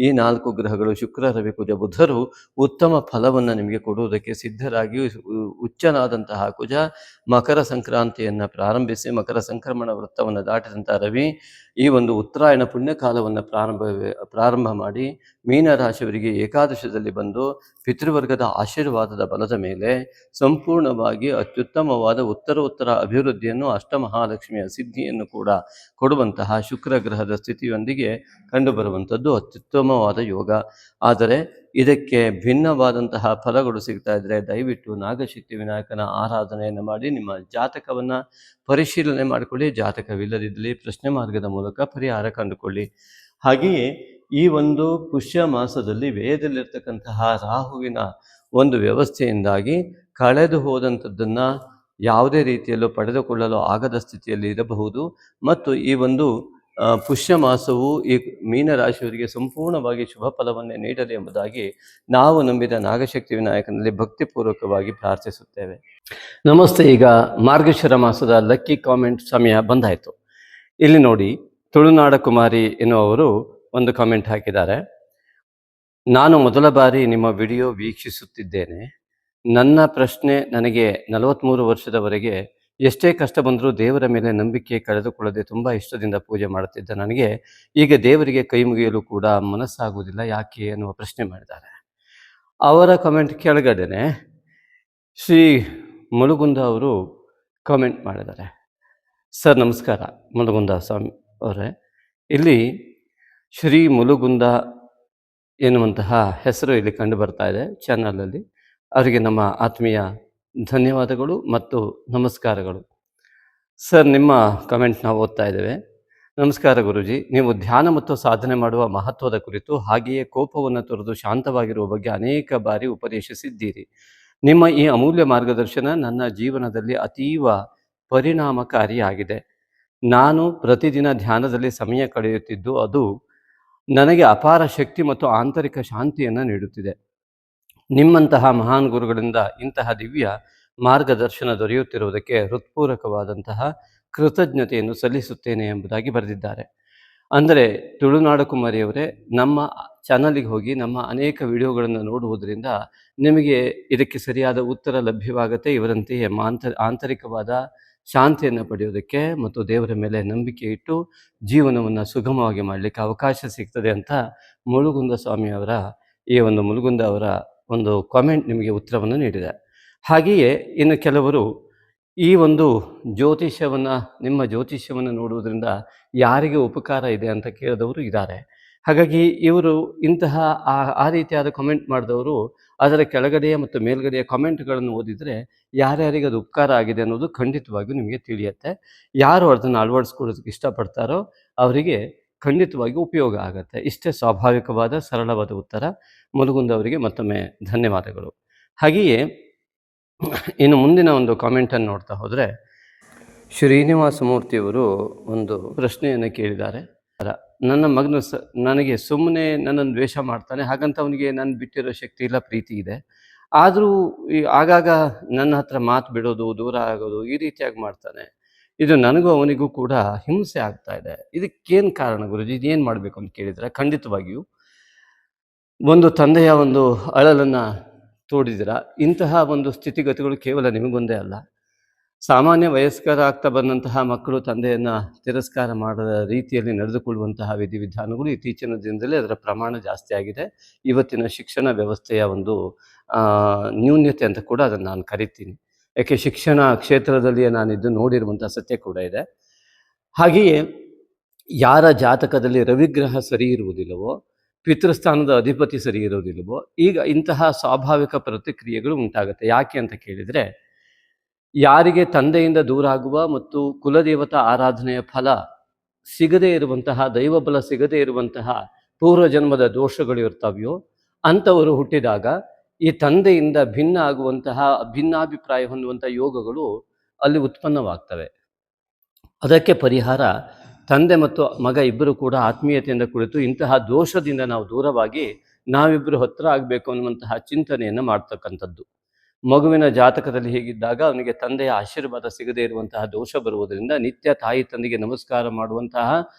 ಈ 4 ಗ್ರಹಗಳು ಶುಕ್ರ, ರವಿ, ಕುಜ, ಬುಧರು ಉತ್ತಮ ಫಲವನ್ನು ನಿಮಗೆ ಕೊಡುವುದಕ್ಕೆ ಸಿದ್ಧರಾಗಿ ಉಚ್ಚನಾದಂತಹ ಕುಜ ಮಕರ ಸಂಕ್ರಾಂತಿಯನ್ನು ಪ್ರಾರಂಭಿಸಿ ಮಕರ ಸಂಕ್ರಮಣ ವೃತ್ತವನ್ನು ದಾಟಿದಂಥ ರವಿ ಈ ಒಂದು ಉತ್ತರಾಯಣ ಪುಣ್ಯಕಾಲವನ್ನು ಪ್ರಾರಂಭ ಮಾಡಿ ಮೀನರಾಶಿಯವರಿಗೆ ಏಕಾದಶದಲ್ಲಿ ಬಂದು ಪಿತೃವರ್ಗದ ಆಶೀರ್ವಾದದ ಬಲದ ಮೇಲೆ ಸಂಪೂರ್ಣವಾಗಿ ಅತ್ಯುತ್ತಮವಾದ ಉತ್ತರ ಅಭಿವೃದ್ಧಿಯನ್ನು ಅಷ್ಟಮಹಾಲಕ್ಷ್ಮಿಯ ಸಿದ್ಧಿಯನ್ನು ಕೂಡ ಕೊಡುವಂತಹ ಶುಕ್ರ ಗ್ರಹದ ಸ್ಥಿತಿಯೊಂದಿಗೆ ಕಂಡುಬರುವಂಥದ್ದು ಅತ್ಯುತ್ತಮವಾದ ಯೋಗ. ಆದರೆ ಇದಕ್ಕೆ ಭಿನ್ನವಾದಂತಹ ಫಲಗಳು ಸಿಗ್ತಾ ಇದ್ದರೆ ದಯವಿಟ್ಟು ನಾಗಶಕ್ತಿ ವಿನಾಯಕನ ಆರಾಧನೆಯನ್ನು ಮಾಡಿ ನಿಮ್ಮ ಜಾತಕವನ್ನು ಪರಿಶೀಲನೆ ಮಾಡಿಕೊಳ್ಳಿ. ಜಾತಕವಿಲ್ಲದಿದ್ದಲ್ಲಿ ಪ್ರಶ್ನೆ ಮಾರ್ಗದ ಮೂಲಕ ಪರಿಹಾರ ಕಂಡುಕೊಳ್ಳಿ. ಹಾಗೆಯೇ ಈ ಒಂದು ಪುಷ್ಯ ಮಾಸದಲ್ಲಿ ವ್ಯಯದಲ್ಲಿರ್ತಕ್ಕಂತಹ ರಾಹುವಿನ ಒಂದು ವ್ಯವಸ್ಥೆಯಿಂದಾಗಿ ಕಳೆದು ಹೋದಂಥದ್ದನ್ನು ಯಾವುದೇ ರೀತಿಯಲ್ಲೂ ಪಡೆದುಕೊಳ್ಳಲು ಆಗದ ಸ್ಥಿತಿಯಲ್ಲಿ ಇರಬಹುದು. ಮತ್ತು ಈ ಒಂದು ಪುಷ್ಯ ಮಾಸವು ಈ ಮೀನರಾಶಿಯವರಿಗೆ ಸಂಪೂರ್ಣವಾಗಿ ಶುಭ ಫಲವನ್ನೇ ನೀಡಲಿ ಎಂಬುದಾಗಿ ನಾವು ನಂಬಿದ ನಾಗಶಕ್ತಿ ವಿನಾಯಕನಲ್ಲಿ ಭಕ್ತಿಪೂರ್ವಕವಾಗಿ ಪ್ರಾರ್ಥಿಸುತ್ತೇವೆ. ನಮಸ್ತೆ. ಈಗ ಮಾರ್ಗಶಿರ ಮಾಸದ ಲಕ್ಕಿ ಕಾಮೆಂಟ್ ಸಮಯ ಬಂದಾಯಿತು. ಇಲ್ಲಿ ನೋಡಿ, ತುಳುನಾಡ ಕುಮಾರಿ ಎನ್ನುವರು ಒಂದು ಕಾಮೆಂಟ್ ಹಾಕಿದ್ದಾರೆ. ನಾನು ಮೊದಲ ಬಾರಿ ನಿಮ್ಮ ವಿಡಿಯೋ ವೀಕ್ಷಿಸುತ್ತಿದ್ದೇನೆ. ನನ್ನ ಪ್ರಶ್ನೆ, ನನಗೆ 43 ವರ್ಷದವರೆಗೆ ಎಷ್ಟೇ ಕಷ್ಟ ಬಂದರೂ ದೇವರ ಮೇಲೆ ನಂಬಿಕೆ ಕಳೆದುಕೊಳ್ಳದೆ ತುಂಬ ಇಷ್ಟದಿಂದ ಪೂಜೆ ಮಾಡುತ್ತಿದ್ದ ನನಗೆ ಈಗ ದೇವರಿಗೆ ಕೈ ಮುಗಿಯಲು ಕೂಡ ಮನಸ್ಸಾಗುವುದಿಲ್ಲ, ಯಾಕೆ ಎನ್ನುವ ಪ್ರಶ್ನೆ ಮಾಡಿದ್ದಾರೆ. ಅವರ ಕಮೆಂಟ್ ಕೆಳಗಡೆನೆ ಶ್ರೀ ಮುಳುಗುಂದ ಅವರು ಕಾಮೆಂಟ್ ಮಾಡಿದ್ದಾರೆ. ಸರ್ ನಮಸ್ಕಾರ ಮುಳುಗುಂದ ಸ್ವಾಮಿ ಅವರೇ. ಇಲ್ಲಿ ಶ್ರೀ ಮುಳುಗುಂದ ಎನ್ನುವಂತಹ ಹೆಸರು ಇಲ್ಲಿ ಕಂಡು ಬರ್ತಾ ಇದೆ ಚಾನಲಲ್ಲಿ. ಅವರಿಗೆ ನಮ್ಮ ಆತ್ಮೀಯ ಧನ್ಯವಾದಗಳು ಮತ್ತು ನಮಸ್ಕಾರಗಳು. ಸರ್, ನಿಮ್ಮ ಕಮೆಂಟ್ ನಾವು ಓದ್ತಾ ಇದ್ದೇವೆ. ನಮಸ್ಕಾರ ಗುರುಜಿ, ನೀವು ಧ್ಯಾನ ಮತ್ತು ಸಾಧನೆ ಮಾಡುವ ಮಹತ್ವದ ಕುರಿತು ಹಾಗೆಯೇ ಕೋಪವನ್ನು ತೊರೆದು ಶಾಂತವಾಗಿರುವ ಬಗ್ಗೆ ಅನೇಕ ಬಾರಿ ಉಪದೇಶಿಸಿದ್ದೀರಿ. ನಿಮ್ಮ ಈ ಅಮೂಲ್ಯ ಮಾರ್ಗದರ್ಶನ ನನ್ನ ಜೀವನದಲ್ಲಿ ಅತೀವ ಪರಿಣಾಮಕಾರಿಯಾಗಿದೆ. ನಾನು ಪ್ರತಿದಿನ ಧ್ಯಾನದಲ್ಲಿ ಸಮಯ ಕಳೆಯುತ್ತಿದ್ದು ಅದು ನನಗೆ ಅಪಾರ ಶಕ್ತಿ ಮತ್ತು ಆಂತರಿಕ ಶಾಂತಿಯನ್ನು ನೀಡುತ್ತಿದೆ. ನಿಮ್ಮಂತಹ ಮಹಾನ್ ಗುರುಗಳಿಂದ ಇಂತಹ ದಿವ್ಯ ಮಾರ್ಗದರ್ಶನ ದೊರೆಯುತ್ತಿರುವುದಕ್ಕೆ ಹೃತ್ಪೂರ್ವಕವಾದಂತಹ ಕೃತಜ್ಞತೆಯನ್ನು ಸಲ್ಲಿಸುತ್ತೇನೆ ಎಂಬುದಾಗಿ ಬರೆದಿದ್ದಾರೆ. ಅಂದರೆ ತುಳುನಾಡ ಕುಮಾರಿಯವರೇ, ನಮ್ಮ ಚಾನಲಿಗೆ ಹೋಗಿ ನಮ್ಮ ಅನೇಕ ವಿಡಿಯೋಗಳನ್ನು ನೋಡುವುದರಿಂದ ನಿಮಗೆ ಇದಕ್ಕೆ ಸರಿಯಾದ ಉತ್ತರ ಲಭ್ಯವಾಗುತ್ತೆ. ಇವರಂತೆಯೇ ಆಂತರಿಕವಾದ ಶಾಂತಿಯನ್ನು ಪಡೆಯೋದಕ್ಕೆ ಮತ್ತು ದೇವರ ಮೇಲೆ ನಂಬಿಕೆ ಇಟ್ಟು ಜೀವನವನ್ನು ಸುಗಮವಾಗಿ ಮಾಡಲಿಕ್ಕೆ ಅವಕಾಶ ಸಿಗ್ತದೆ ಅಂತ ಮುಳುಗುಂದ ಸ್ವಾಮಿಯವರ ಈ ಒಂದು ಮುಳುಗುಂದ ಅವರ ಒಂದು ಕಾಮೆಂಟ್ ನಿಮಗೆ ಉತ್ತರವನ್ನು ನೀಡಿದೆ. ಹಾಗೆಯೇ ಇನ್ನು ಕೆಲವರು ಈ ಒಂದು ನಿಮ್ಮ ಜ್ಯೋತಿಷ್ಯವನ್ನು ನೋಡುವುದರಿಂದ ಯಾರಿಗೆ ಉಪಕಾರ ಇದೆ ಅಂತ ಕೇಳಿದವರು ಇದ್ದಾರೆ. ಹಾಗಾಗಿ ಇವರು ಇಂತಹ ಆ ರೀತಿಯಾದ ಕಾಮೆಂಟ್ ಮಾಡಿದವರು ಅದರ ಕೆಳಗಡೆಯ ಮತ್ತು ಮೇಲ್ಗಡೆಯ ಕಾಮೆಂಟ್ಗಳನ್ನು ಓದಿದರೆ ಯಾರ್ಯಾರಿಗೆ ಅದು ಉಪಕಾರ ಆಗಿದೆ ಅನ್ನೋದು ಖಂಡಿತವಾಗಿಯೂ ನಿಮಗೆ ತಿಳಿಯುತ್ತೆ. ಯಾರು ಅದನ್ನು ಅಳವಡಿಸ್ಕೊಳ್ಳೋದಕ್ಕೆ ಇಷ್ಟಪಡ್ತಾರೋ ಅವರಿಗೆ ಖಂಡಿತವಾಗಿಯೂ ಉಪಯೋಗ ಆಗುತ್ತೆ. ಇಷ್ಟೇ ಸ್ವಾಭಾವಿಕವಾದ ಸರಳವಾದ ಉತ್ತರ. ಮುಲುಗುಂದವರಿಗೆ ಮತ್ತೊಮ್ಮೆ ಧನ್ಯವಾದಗಳು. ಹಾಗೆಯೇ ಇನ್ನು ಮುಂದಿನ ಒಂದು ಕಾಮೆಂಟನ್ನು ನೋಡ್ತಾ ಹೋದರೆ ಶ್ರೀನಿವಾಸ ಮೂರ್ತಿಯವರು ಒಂದು ಪ್ರಶ್ನೆಯನ್ನು ಕೇಳಿದ್ದಾರೆ. ನನ್ನ ಮಗನು ನನಗೆ ಸುಮ್ಮನೆ ನನ್ನನ್ನು ದ್ವೇಷ ಮಾಡ್ತಾನೆ, ಹಾಗಂತ ಅವನಿಗೆ ನನ್ನ ಬಿಟ್ಟಿರೋ ಶಕ್ತಿ ಇಲ್ಲ, ಪ್ರೀತಿ ಇದೆ. ಆದರೂ ಆಗಾಗ ನನ್ನ ಹತ್ರ ಮಾತು ಬಿಡೋದು, ದೂರ ಆಗೋದು ಈ ರೀತಿಯಾಗಿ ಮಾಡ್ತಾನೆ. ಇದು ನನಗೂ ಅವನಿಗೂ ಕೂಡ ಹಿಂಸೆ ಆಗ್ತಾ ಇದೆ. ಇದಕ್ಕೇನು ಕಾರಣ ಗುರುಜಿ? ಇದೇನು ಮಾಡಬೇಕು ಅಂತ ಕೇಳಿದರೆ, ಖಂಡಿತವಾಗಿಯೂ ಒಂದು ತಂದೆಯ ಒಂದು ಅಳಲನ್ನು ತೋಡಿದಿರ. ಇಂತಹ ಒಂದು ಸ್ಥಿತಿಗತಿಗಳು ಕೇವಲ ನಿಮಗೊಂದೇ ಅಲ್ಲ, ಸಾಮಾನ್ಯ ವಯಸ್ಕರಾಗ್ತಾ ಬಂದಂತಹ ಮಕ್ಕಳು ತಂದೆಯನ್ನು ತಿರಸ್ಕಾರ ಮಾಡದ ರೀತಿಯಲ್ಲಿ ನಡೆದುಕೊಳ್ಳುವಂತಹ ವಿಧಿವಿಧಾನಗಳು ಇತ್ತೀಚಿನ ದಿನದಲ್ಲಿ ಅದರ ಪ್ರಮಾಣ ಜಾಸ್ತಿ ಆಗಿದೆ. ಇವತ್ತಿನ ಶಿಕ್ಷಣ ವ್ಯವಸ್ಥೆಯ ಒಂದು ನ್ಯೂನ್ಯತೆ ಅಂತ ಕೂಡ ಅದನ್ನು ನಾನು ಕರಿತೀನಿ. ಯಾಕೆ ಶಿಕ್ಷಣ ಕ್ಷೇತ್ರದಲ್ಲಿಯೇ ನಾನಿದ್ದು ನೋಡಿರುವಂಥ ಸತ್ಯ ಕೂಡ ಇದೆ. ಹಾಗೆಯೇ ಯಾರ ಜಾತಕದಲ್ಲಿ ರವಿಗ್ರಹ ಸರಿ ಇರುವುದಿಲ್ಲವೋ, ಪಿತೃಸ್ಥಾನದ ಅಧಿಪತಿ ಸರಿ ಇರುವುದಿಲ್ಲವೋ, ಈಗ ಇಂತಹ ಸ್ವಾಭಾವಿಕ ಪ್ರತಿಕ್ರಿಯೆಗಳು ಉಂಟಾಗುತ್ತೆ. ಯಾಕೆ ಅಂತ ಕೇಳಿದರೆ, ಯಾರಿಗೆ ತಂದೆಯಿಂದ ದೂರ ಆಗುವ ಮತ್ತು ಕುಲದೇವತಾ ಆರಾಧನೆಯ ಫಲ ಸಿಗದೇ ಇರುವಂತಹ, ದೈವಬಲ ಸಿಗದೇ ಇರುವಂತಹ ಪೂರ್ವಜನ್ಮದ ದೋಷಗಳು ಇರ್ತಾವೆಯೋ ಅಂಥವರು ಹುಟ್ಟಿದಾಗ ಈ ತಂದೆಯಿಂದ ಭಿನ್ನ ಆಗುವಂತಹ, ಭಿನ್ನಾಭಿಪ್ರಾಯ ಹೊಂದುವಂಥ ಯೋಗಗಳು ಅಲ್ಲಿ ಉತ್ಪನ್ನವಾಗ್ತವೆ. ಅದಕ್ಕೆ ಪರಿಹಾರ ತಂದೆ ಮತ್ತು ಮಗ ಇಬ್ಬರು ಕೂಡ ಆತ್ಮೀಯತೆಯಿಂದ ಕುಳಿತು ಇಂತಹ ದೋಷದಿಂದ ನಾವು ದೂರವಾಗಿ ನಾವಿಬ್ಬರು ಹತ್ತಿರ ಆಗಬೇಕು ಅನ್ನುವಂತಹ ಚಿಂತನೆಯನ್ನು ಮಾಡ್ತಕ್ಕಂಥದ್ದು. ಮಗುವಿನ ಜಾತಕದಲ್ಲಿ ಹೀಗಿದ್ದಾಗ ಅವನಿಗೆ ತಂದೆಯ ಆಶೀರ್ವಾದ ಸಿಗದೇ ಇರುವಂತಹ ದೋಷ ಬರುವುದರಿಂದ ನಿತ್ಯ ತಾಯಿ ತಂದೆಗೆ ನಮಸ್ಕಾರ ಮಾಡುವಂತಹ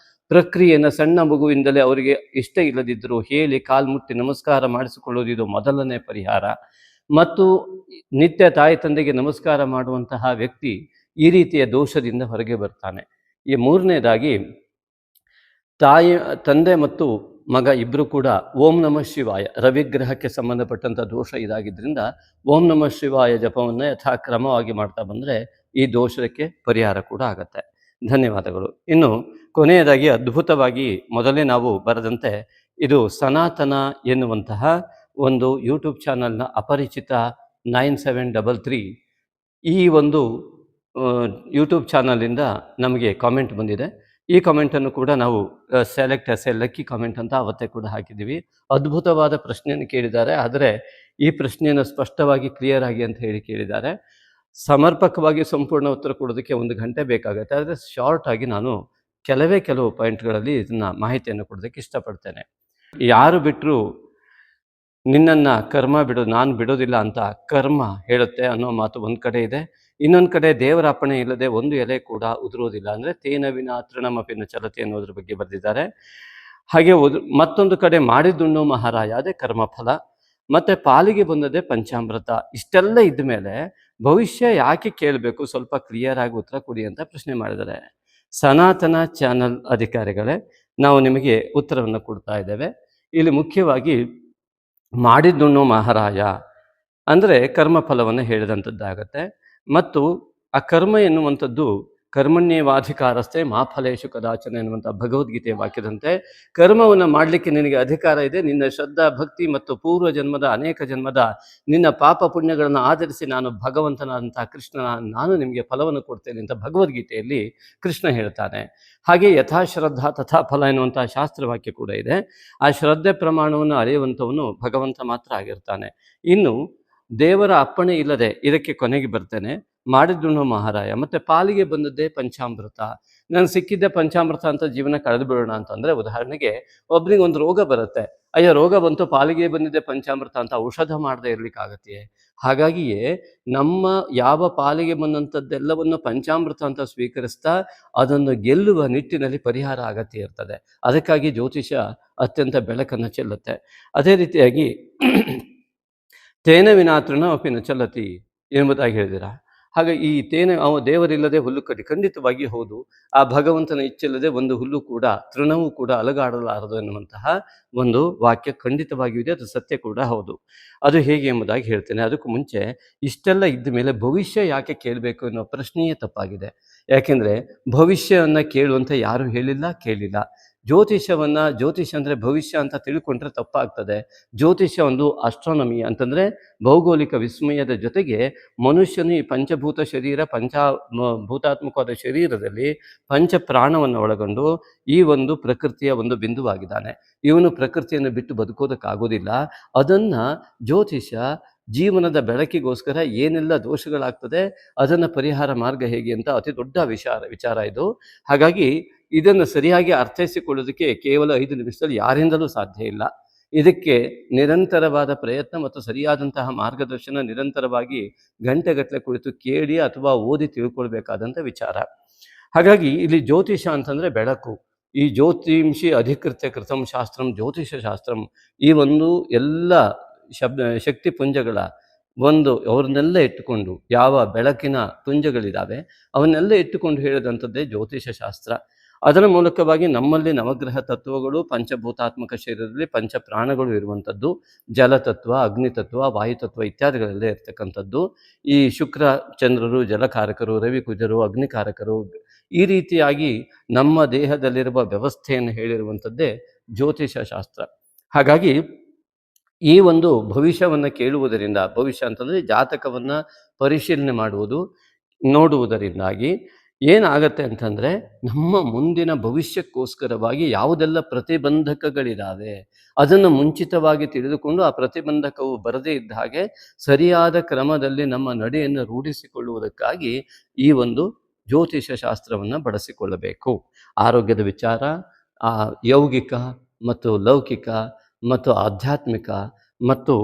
ಪ್ರಕ್ರಿಯೆಯನ್ನು ಸಣ್ಣ ಮಗುವಿಂದಲೇ ಅವರಿಗೆ ಇಷ್ಟ ಇಲ್ಲದಿದ್ದರೂ ಹೇಳಿ ಕಾಲ್ಮುಟ್ಟಿ ನಮಸ್ಕಾರ ಮಾಡಿಸಿಕೊಳ್ಳೋದು ಇದು ಮೊದಲನೇ ಪರಿಹಾರ. ಮತ್ತು ನಿತ್ಯ ತಾಯಿ ತಂದೆಗೆ ನಮಸ್ಕಾರ ಮಾಡುವಂತಹ ವ್ಯಕ್ತಿ ಈ ರೀತಿಯ ದೋಷದಿಂದ ಹೊರಗೆ ಬರ್ತಾನೆ. ಈ ಮೂರನೇದಾಗಿ ತಂದೆ ಮತ್ತು ಮಗ ಇಬ್ಬರು ಕೂಡ ಓಂ ನಮಃ ಶಿವಾಯ, ರವಿಗ್ರಹಕ್ಕೆ ಸಂಬಂಧಪಟ್ಟಂಥ ದೋಷ ಇದಾಗಿದ್ದರಿಂದ ಓಂ ನಮಃ ಶಿವಾಯ ಜಪವನ್ನು ಯಥಾಕ್ರಮವಾಗಿ ಮಾಡ್ತಾ ಬಂದರೆ ಈ ದೋಷಕ್ಕೆ ಪರಿಹಾರ ಕೂಡ ಆಗತ್ತೆ. ಧನ್ಯವಾದಗಳು. ಇನ್ನು ಕೊನೆಯದಾಗಿ ಅದ್ಭುತವಾಗಿ ಮೊದಲೇ ನಾವು ಬರೆದಂತೆ ಇದು ಸನಾತನ ಎನ್ನುವಂತಹ ಒಂದು ಯೂಟ್ಯೂಬ್ ಚಾನಲ್ನ ಅಪರಿಚಿತ 9733 ಈ ಒಂದು ಯೂಟ್ಯೂಬ್ ಚಾನಲಿಂದ ನಮಗೆ ಕಾಮೆಂಟ್ ಬಂದಿದೆ. ಈ ಕಾಮೆಂಟನ್ನು ಕೂಡ ನಾವು select as a lucky comment ಅಂತ ಅವತ್ತೇ ಕೂಡ ಹಾಕಿದ್ದೀವಿ. ಅದ್ಭುತವಾದ ಪ್ರಶ್ನೆಯನ್ನು ಕೇಳಿದ್ದಾರೆ, ಆದರೆ ಈ ಪ್ರಶ್ನೆಯನ್ನು ಸ್ಪಷ್ಟವಾಗಿ ಕ್ಲಿಯರ್ ಆಗಿ ಅಂತ ಹೇಳಿ ಕೇಳಿದ್ದಾರೆ. ಸಮರ್ಪಕವಾಗಿ ಸಂಪೂರ್ಣ ಉತ್ತರ ಕೊಡೋದಕ್ಕೆ 1 ಗಂಟೆ ಬೇಕಾಗುತ್ತೆ, ಆದರೆ ಶಾರ್ಟ್ ಆಗಿ ನಾನು ಕೆಲವು ಪಾಯಿಂಟ್ಗಳಲ್ಲಿ ಇದನ್ನು ಮಾಹಿತಿಯನ್ನು ಕೊಡೋದಕ್ಕೆ ಇಷ್ಟಪಡ್ತೇನೆ. ಯಾರು ಬಿಟ್ಟರು ನಿನ್ನನ್ನು ಕರ್ಮ ಬಿಡೋದು, ನಾನು ಬಿಡೋದಿಲ್ಲ ಅಂತ ಕರ್ಮ ಹೇಳುತ್ತೆ ಅನ್ನೋ ಮಾತು ಒಂದು ಕಡೆ ಇದೆ. ಇನ್ನೊಂದು ಕಡೆ ದೇವರ ಅಪ್ಪಣೆ ಇಲ್ಲದೆ ಒಂದು ಎಲೆ ಕೂಡ ಉದುರೋದಿಲ್ಲ, ಅಂದರೆ ತೇನ ವಿನ ತೃಣಮಪಿನ ಚಲತೆ ಅನ್ನೋದ್ರ ಬಗ್ಗೆ ಬರೆದಿದ್ದಾರೆ. ಹಾಗೆ ಮತ್ತೊಂದು ಕಡೆ ಮಾಡಿದ್ದುಣ್ಣು ಮಹಾರಾಯ, ಅದೇ ಕರ್ಮಫಲ, ಮತ್ತು ಪಾಲಿಗೆ ಬಂದದೇ ಪಂಚಾಮೃತ. ಇಷ್ಟೆಲ್ಲ ಇದ್ದ ಮೇಲೆ ಭವಿಷ್ಯ ಯಾಕೆ ಕೇಳಬೇಕು? ಸ್ವಲ್ಪ ಕ್ಲಿಯರ್ ಆಗಿ ಉತ್ತರ ಕೊಡಿ ಅಂತ ಪ್ರಶ್ನೆ ಮಾಡಿದ್ದಾರೆ. ಸನಾತನ ಚಾನಲ್ ಅಧಿಕಾರಿಗಳೇ, ನಾವು ನಿಮಗೆ ಉತ್ತರವನ್ನು ಕೊಡ್ತಾ ಇದ್ದೇವೆ. ಇಲ್ಲಿ ಮುಖ್ಯವಾಗಿ ಮಾಡಿದ್ದುಣ್ಣು ಮಹಾರಾಯ ಅಂದರೆ ಕರ್ಮಫಲವನ್ನು ಹೇಳಿದಂಥದ್ದಾಗತ್ತೆ. ಮತ್ತು ಆ ಕರ್ಮ ಎನ್ನುವಂಥದ್ದು ಕರ್ಮಣ್ಯೇವಾಧಿಕಾರಸ್ಥೆ ಮಾ ಫಲೇಶು ಕದಾಚನ ಎನ್ನುವಂಥ ಭಗವದ್ಗೀತೆಯ ವಾಕ್ಯದಂತೆ ಕರ್ಮವನ್ನು ಮಾಡಲಿಕ್ಕೆ ನಿನಗೆ ಅಧಿಕಾರ ಇದೆ. ನಿನ್ನ ಶ್ರದ್ಧಾ ಭಕ್ತಿ ಮತ್ತು ಪೂರ್ವ ಜನ್ಮದ ಅನೇಕ ಜನ್ಮದ ನಿನ್ನ ಪಾಪ ಪುಣ್ಯಗಳನ್ನು ಆಧರಿಸಿ ನಾನು ಭಗವಂತನಾದಂಥ ಕೃಷ್ಣ ನಾನು ನಿಮಗೆ ಫಲವನ್ನು ಕೊಡ್ತೇನೆ ಅಂತ ಭಗವದ್ಗೀತೆಯಲ್ಲಿ ಕೃಷ್ಣ ಹೇಳ್ತಾನೆ. ಹಾಗೆ ಯಥಾಶ್ರದ್ಧಾ ತಥಾ ಫಲ ಎನ್ನುವಂಥ ಶಾಸ್ತ್ರವಾಕ್ಯ ಕೂಡ ಇದೆ. ಆ ಶ್ರದ್ಧೆ ಪ್ರಮಾಣವನ್ನು ಅರಿಯುವಂಥವನು ಭಗವಂತ ಮಾತ್ರ ಆಗಿರ್ತಾನೆ. ಇನ್ನು ದೇವರ ಅಪ್ಪಣೆ ಇಲ್ಲದೆ ಇದಕ್ಕೆ ಕೊನೆಗೆ ಬರ್ತೇನೆ, ಮಾಡಿದ್ದುಣ್ಣು ಮಹಾರಾಯ, ಮತ್ತು ಪಾಲಿಗೆ ಬಂದದ್ದೇ ಪಂಚಾಮೃತ. ನನಗೆ ಸಿಕ್ಕಿದ್ದೆ ಪಂಚಾಮೃತ ಅಂತ ಜೀವನ ಕಳೆದು ಬಿಡೋಣ ಅಂತಂದರೆ, ಉದಾಹರಣೆಗೆ ಒಬ್ಬನಿಗೆ ಒಂದು ರೋಗ ಬರುತ್ತೆ, ಅಯ್ಯ ರೋಗ ಬಂತು, ಪಾಲಿಗೆ ಬಂದಿದೆ ಪಂಚಾಮೃತ ಅಂತ ಔಷಧ ಮಾಡದೇ ಇರಲಿಕ್ಕಾಗತ್ತೆಯೇ? ಹಾಗಾಗಿಯೇ ನಮ್ಮ ಯಾವ ಪಾಲಿಗೆ ಬಂದಂಥದ್ದೆಲ್ಲವನ್ನು ಪಂಚಾಮೃತ ಅಂತ ಸ್ವೀಕರಿಸ್ತಾ ಅದನ್ನು ಗೆಲ್ಲುವ ನಿಟ್ಟಿನಲ್ಲಿ ಪರಿಹಾರ ಅಗತ್ಯ ಇರ್ತದೆ. ಅದಕ್ಕಾಗಿ ಜ್ಯೋತಿಷ್ಯ ಅತ್ಯಂತ ಬೆಳಕನ್ನು ಚೆಲ್ಲುತ್ತೆ. ಅದೇ ರೀತಿಯಾಗಿ ತೇನ ವಿನಾತೃಣ ಅಪಿ ನ ಚಲತಿ ಎಂಬುದಾಗಿ ಹೇಳಿದಿರ. ಹಾಗೆ ಈ ತೇನ ದೇವರಿಲ್ಲದೆ ಹುಲ್ಲು ಕಡಿ, ಖಂಡಿತವಾಗಿ ಹೌದು. ಆ ಭಗವಂತನ ಇಚ್ಛಿಲ್ಲದೆ ಒಂದು ಹುಲ್ಲು ಕೂಡ, ತೃಣವೂ ಕೂಡ ಅಲಗಾಡಲಾರದು ಎನ್ನುವಂತಹ ಒಂದು ವಾಕ್ಯ ಖಂಡಿತವಾಗಿಯೂ ಇದೆ. ಅದು ಸತ್ಯ ಕೂಡ ಹೌದು. ಅದು ಹೇಗೆ ಎಂಬುದಾಗಿ ಹೇಳ್ತೇನೆ. ಅದಕ್ಕೂ ಮುಂಚೆ ಇಷ್ಟೆಲ್ಲ ಇದ್ದ ಮೇಲೆ ಭವಿಷ್ಯ ಯಾಕೆ ಕೇಳಬೇಕು ಎನ್ನುವ ಪ್ರಶ್ನೆಯೇ ತಪ್ಪಾಗಿದೆ. ಯಾಕೆಂದರೆ ಭವಿಷ್ಯವನ್ನು ಕೇಳುವಂತ ಯಾರೂ ಹೇಳಿಲ್ಲ, ಕೇಳಿಲ್ಲ. ಜ್ಯೋತಿಷ್ಯ ಅಂದರೆ ಭವಿಷ್ಯ ಅಂತ ತಿಳ್ಕೊಂಡ್ರೆ ತಪ್ಪಾಗ್ತದೆ. ಜ್ಯೋತಿಷ್ಯ ಒಂದು ಆಸ್ಟ್ರಾನಮಿ ಅಂತಂದರೆ ಭೌಗೋಳಿಕ ವಿಸ್ಮಯದ ಜೊತೆಗೆ ಮನುಷ್ಯನು ಈ ಪಂಚಭೂತ ಶರೀರ, ಭೂತಾತ್ಮಕವಾದ ಶರೀರದಲ್ಲಿ ಪಂಚ ಪ್ರಾಣವನ್ನು ಒಳಗೊಂಡು ಈ ಒಂದು ಪ್ರಕೃತಿಯ ಒಂದು ಬಿಂದುವಾಗಿದ್ದಾನೆ. ಇವನು ಪ್ರಕೃತಿಯನ್ನು ಬಿಟ್ಟು ಬದುಕೋದಕ್ಕಾಗೋದಿಲ್ಲ. ಅದನ್ನು ಜ್ಯೋತಿಷ್ಯ ಜೀವನದ ಬೆಳಕಿಗೋಸ್ಕರ ಏನೆಲ್ಲ ದೋಷಗಳಾಗ್ತದೆ, ಅದನ್ನು ಪರಿಹಾರ ಮಾರ್ಗ ಹೇಗೆ ಅಂತ ಅತಿ ದೊಡ್ಡ ವಿಚಾರ ಇದು. ಹಾಗಾಗಿ ಇದನ್ನು ಸರಿಯಾಗಿ ಅರ್ಥೈಸಿಕೊಳ್ಳೋದಕ್ಕೆ ಕೇವಲ 5 ನಿಮಿಷದಲ್ಲಿ ಯಾರಿಂದಲೂ ಸಾಧ್ಯ ಇಲ್ಲ. ಇದಕ್ಕೆ ನಿರಂತರವಾದ ಪ್ರಯತ್ನ ಮತ್ತು ಸರಿಯಾದಂತಹ ಮಾರ್ಗದರ್ಶನ, ನಿರಂತರವಾಗಿ ಗಂಟೆಗಟ್ಟಲೆ ಕುಳಿತು ಕೇಳಿ ಅಥವಾ ಓದಿ ತಿಳ್ಕೊಳ್ಬೇಕಾದಂಥ ವಿಚಾರ. ಹಾಗಾಗಿ ಇಲ್ಲಿ ಜ್ಯೋತಿಷ ಅಂತಂದರೆ ಬೆಳಕು. ಈ ಜ್ಯೋತಿಂಷಿ ಅಧಿಕೃತ್ಯ ಕೃತಂ ಶಾಸ್ತ್ರಂ ಜ್ಯೋತಿಷ ಶಾಸ್ತ್ರಂ, ಈ ಒಂದು ಎಲ್ಲ ಶಕ್ತಿ ಪುಂಜಗಳ ಅವ್ರನ್ನೆಲ್ಲ ಇಟ್ಟುಕೊಂಡು, ಯಾವ ಬೆಳಕಿನ ಪುಂಜಗಳಿದ್ದಾವೆ ಅವನ್ನೆಲ್ಲ ಇಟ್ಟುಕೊಂಡು ಹೇಳಿದಂಥದ್ದೇ ಜ್ಯೋತಿಷ ಶಾಸ್ತ್ರ. ಅದರ ಮೂಲಕವಾಗಿ ನಮ್ಮಲ್ಲಿ ನವಗ್ರಹ ತತ್ವಗಳು, ಪಂಚಭೂತಾತ್ಮಕ ಶರೀರದಲ್ಲಿ ಪಂಚ ಪ್ರಾಣಗಳು ಇರುವಂಥದ್ದು, ಜಲತತ್ವ, ಅಗ್ನಿತತ್ವ, ವಾಯುತತ್ವ ಇತ್ಯಾದಿಗಳೆಲ್ಲ ಇರ್ತಕ್ಕಂಥದ್ದು. ಈ ಶುಕ್ರ ಚಂದ್ರರು ಜಲಕಾರಕರು, ರವಿ ಕುಜರು ಅಗ್ನಿಕಾರಕರು, ಈ ರೀತಿಯಾಗಿ ನಮ್ಮ ದೇಹದಲ್ಲಿರುವ ವ್ಯವಸ್ಥೆಯನ್ನು ಹೇಳಿರುವಂಥದ್ದೇ ಜ್ಯೋತಿಷ ಶಾಸ್ತ್ರ. ಹಾಗಾಗಿ ಈ ಒಂದು ಭವಿಷ್ಯವನ್ನು ಕೇಳುವುದರಿಂದ, ಭವಿಷ್ಯ ಅಂತಂದರೆ ಜಾತಕವನ್ನು ಪರಿಶೀಲನೆ ನೋಡುವುದರಿಂದಾಗಿ ಏನಾಗತ್ತೆ ಅಂತಂದರೆ, ನಮ್ಮ ಮುಂದಿನ ಭವಿಷ್ಯಕ್ಕೋಸ್ಕರವಾಗಿ ಯಾವುದೆಲ್ಲ ಪ್ರತಿಬಂಧಕಗಳಿದ್ದಾವೆ ಅದನ್ನು ಮುಂಚಿತವಾಗಿ ತಿಳಿದುಕೊಂಡು ಆ ಪ್ರತಿಬಂಧಕವು ಬರದೇ ಇದ್ದ ಹಾಗೆ ಸರಿಯಾದ ಕ್ರಮದಲ್ಲಿ ನಮ್ಮ ನಡೆಯನ್ನು ರೂಢಿಸಿಕೊಳ್ಳುವುದಕ್ಕಾಗಿ ಈ ಒಂದು ಜ್ಯೋತಿಷ ಶಾಸ್ತ್ರವನ್ನು ಬಳಸಿಕೊಳ್ಳಬೇಕು. ಆರೋಗ್ಯದ ವಿಚಾರ, ಯೌಗಿಕ ಮತ್ತು ಲೌಕಿಕ ಮತ್ತು ಆಧ್ಯಾತ್ಮಿಕ ಮತ್ತು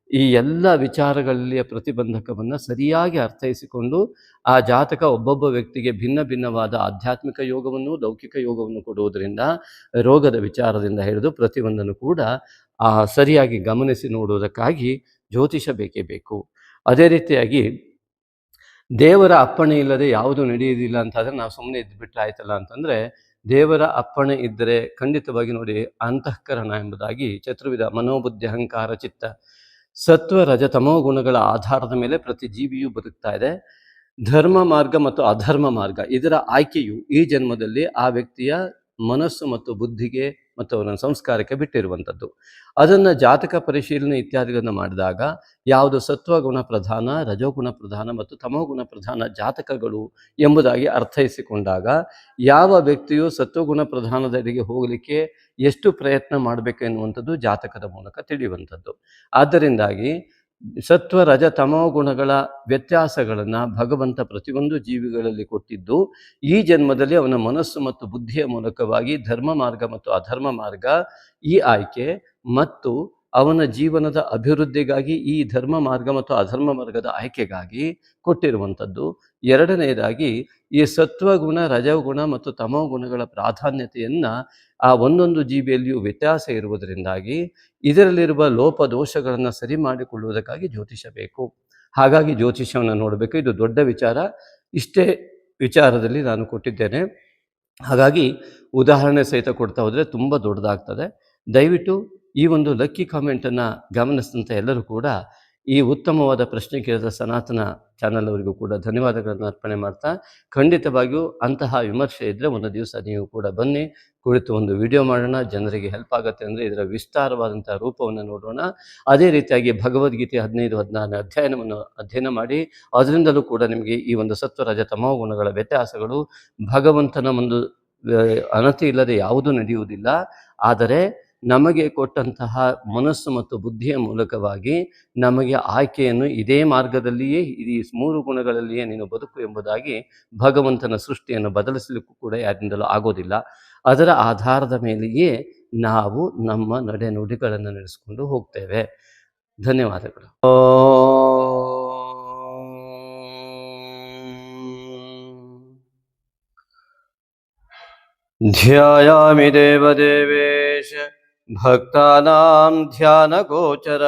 ಈ ಎಲ್ಲ ವಿಚಾರಗಳಲ್ಲಿಯ ಪ್ರತಿಬಂಧಕವನ್ನು ಸರಿಯಾಗಿ ಅರ್ಥೈಸಿಕೊಂಡು ಆ ಜಾತಕ ಒಬ್ಬೊಬ್ಬ ವ್ಯಕ್ತಿಗೆ ಭಿನ್ನ ಭಿನ್ನವಾದ ಆಧ್ಯಾತ್ಮಿಕ ಯೋಗವನ್ನು, ಲೌಕಿಕ ಯೋಗವನ್ನು ಕೊಡುವುದರಿಂದ ರೋಗದ ವಿಚಾರದಿಂದ ಹಿಡಿದು ಪ್ರತಿಯೊಂದನ್ನು ಕೂಡ ಸರಿಯಾಗಿ ಗಮನಿಸಿ ನೋಡುವುದಕ್ಕಾಗಿ ಜ್ಯೋತಿಷ ಬೇಕೇ ಬೇಕು. ಅದೇ ರೀತಿಯಾಗಿ ದೇವರ ಅಪ್ಪಣೆ ಇಲ್ಲದೆ ಯಾವುದು ನಡೆಯುವುದಿಲ್ಲ ಅಂತಾದರೆ ನಾವು ಸುಮ್ಮನೆ ಇದ್ದುಬಿಟ್ರೆ ಆಯ್ತಲ್ಲ ಅಂತಂದರೆ, ದೇವರ ಅಪ್ಪಣೆ ಇದ್ದರೆ ಖಂಡಿತವಾಗಿ ನೋಡಿ, ಅಂತಃಕರಣ ಎಂಬುದಾಗಿ ಚತುರ್ವಿಧ ಮನೋಬುದ್ಧಿ ಅಹಂಕಾರ ಚಿತ್ತ ಸತ್ವ ರಜ ತಮೋ ಗುಣಗಳ ಆಧಾರದ ಮೇಲೆ ಪ್ರತಿ ಜೀವಿಯೂ ಬದುಕ್ತಾ ಇದೆ. ಧರ್ಮ ಮಾರ್ಗ ಮತ್ತು ಅಧರ್ಮ ಮಾರ್ಗ ಇದರ ಆಯ್ಕೆಯು ಈ ಜನ್ಮದಲ್ಲಿ ಆ ವ್ಯಕ್ತಿಯ ಮನಸ್ಸು ಮತ್ತು ಬುದ್ಧಿಗೆ ಮತ್ತು ಅವನ ಸಂಸ್ಕಾರಕ್ಕೆ ಬಿಟ್ಟಿರುವಂಥದ್ದು. ಅದನ್ನು ಜಾತಕ ಪರಿಶೀಲನೆ ಇತ್ಯಾದಿಗಳನ್ನು ಮಾಡಿದಾಗ ಯಾವುದು ಸತ್ವಗುಣ ಪ್ರಧಾನ, ರಜೋಗುಣ ಪ್ರಧಾನ ಮತ್ತು ತಮೋಗುಣ ಪ್ರಧಾನ ಜಾತಕಗಳು ಎಂಬುದಾಗಿ ಅರ್ಥೈಸಿಕೊಂಡಾಗ ಯಾವ ವ್ಯಕ್ತಿಯು ಸತ್ವಗುಣ ಪ್ರಧಾನದೆಡೆಗೆ ಹೋಗಲಿಕ್ಕೆ ಎಷ್ಟು ಪ್ರಯತ್ನ ಮಾಡಬೇಕು ಎನ್ನುವಂಥದ್ದು ಜಾತಕದ ಮೂಲಕ ತಿಳಿಯುವಂಥದ್ದು. ಆದ್ದರಿಂದಾಗಿ ಸತ್ವ ರಜ ತಮೋ ಗುಣಗಳ ವ್ಯತ್ಯಾಸಗಳನ್ನು ಭಗವಂತ ಪ್ರತಿಯೊಂದು ಜೀವಿಗಳಲ್ಲಿ ಕೊಟ್ಟಿದ್ದು ಈ ಜನ್ಮದಲ್ಲಿ ಅವನ ಮನಸ್ಸು ಮತ್ತು ಬುದ್ಧಿಯ ಮೂಲಕವಾಗಿ ಧರ್ಮ ಮಾರ್ಗ ಮತ್ತು ಅಧರ್ಮ ಮಾರ್ಗ ಈ ಆಯ್ಕೆ ಮತ್ತು ಅವನ ಜೀವನದ ಅಭಿವೃದ್ಧಿಗಾಗಿ ಈ ಧರ್ಮ ಮಾರ್ಗ ಮತ್ತು ಅಧರ್ಮ ಮಾರ್ಗದ ಆಯ್ಕೆಗಾಗಿ ಕೊಟ್ಟಿರುವಂಥದ್ದು. ಎರಡನೆಯದಾಗಿ ಈ ಸತ್ವಗುಣ, ರಜಗುಣ ಮತ್ತು ತಮೋ ಗುಣಗಳ ಪ್ರಾಧಾನ್ಯತೆಯನ್ನು ಆ ಒಂದೊಂದು ಜೀವಿಯಲ್ಲಿಯೂ ವ್ಯತ್ಯಾಸ ಇರುವುದರಿಂದಾಗಿ ಇದರಲ್ಲಿರುವ ಲೋಪ ದೋಷಗಳನ್ನು ಸರಿ ಮಾಡಿಕೊಳ್ಳುವುದಕ್ಕಾಗಿ ಜ್ಯೋತಿಷ ಬೇಕು. ಹಾಗಾಗಿ ಜ್ಯೋತಿಷವನ್ನು ನೋಡಬೇಕು. ಇದು ದೊಡ್ಡ ವಿಚಾರ. ಇಷ್ಟೇ ವಿಚಾರದಲ್ಲಿ ನಾನು ಕೊಟ್ಟಿದ್ದೇನೆ. ಹಾಗಾಗಿ ಉದಾಹರಣೆ ಸಹಿತ ಕೊಡ್ತಾ ಹೋದರೆ ತುಂಬ ದೊಡ್ಡದಾಗ್ತದೆ. ದಯವಿಟ್ಟು ಈ ಒಂದು ಲಕ್ಕಿ ಕಾಮೆಂಟನ್ನು ಗಮನಿಸಿದಂಥ ಎಲ್ಲರೂ ಕೂಡ ಈ ಉತ್ತಮವಾದ ಪ್ರಶ್ನೆ ಕೇಳಿದ ಸನಾತನ ಚಾನಲ್ ಅವರಿಗೂ ಕೂಡ ಧನ್ಯವಾದಗಳನ್ನು ಅರ್ಪಣೆ ಮಾಡ್ತಾ, ಖಂಡಿತವಾಗಿಯೂ ಅಂತಹ ವಿಮರ್ಶೆ ಇದ್ದರೆ ಒಂದು ದಿವಸ ನೀವು ಕೂಡ ಬನ್ನಿ, ಕುಳಿತು ಒಂದು ವಿಡಿಯೋ ಮಾಡೋಣ. ಜನರಿಗೆ ಹೆಲ್ಪ್ ಆಗುತ್ತೆ ಅಂದರೆ ಇದರ ವಿಸ್ತಾರವಾದಂಥ ರೂಪವನ್ನು ನೋಡೋಣ. ಅದೇ ರೀತಿಯಾಗಿ ಭಗವದ್ಗೀತೆ 15-16 ಅಧ್ಯಯನ ಮಾಡಿ ಅದರಿಂದಲೂ ಕೂಡ ನಿಮಗೆ ಈ ಒಂದು ಸತ್ವ ರಜ ತಮೋ ಗುಣಗಳ ವ್ಯತ್ಯಾಸಗಳು, ಭಗವಂತನ ಒಂದು ಅನತಿ ಇಲ್ಲದೆ ಯಾವುದೂ ನಡೆಯುವುದಿಲ್ಲ. ಆದರೆ ನಮಗೆ ಕೊಟ್ಟಂತಹ ಮನಸ್ಸು ಮತ್ತು ಬುದ್ಧಿಯ ಮೂಲಕವಾಗಿ ನಮಗೆ ಆಯ್ಕೆಯನ್ನು ಇದೇ ಮಾರ್ಗದಲ್ಲಿಯೇ, ಈ 3 ಗುಣಗಳಲ್ಲಿಯೇ ನೀನು ಬದುಕು ಎಂಬುದಾಗಿ ಭಗವಂತನ ಸೃಷ್ಟಿಯನ್ನು ಬದಲಿಸಲಿಕ್ಕೂ ಕೂಡ ಯಾರಿಂದಲೂ ಆಗೋದಿಲ್ಲ. ಅದರ ಆಧಾರದ ಮೇಲೆಯೇ ನಾವು ನಮ್ಮ ನಡೆನುಡಿಗಳನ್ನು ನಡೆಸಿಕೊಂಡು ಹೋಗ್ತೇವೆ. ಧನ್ಯವಾದಗಳು. ಧ್ಯಾಯಾಮಿ ದೇವದೇವೇಶ ಭಕ್ತಾನಾಂ ಧ್ಯಾನಗೋಚರ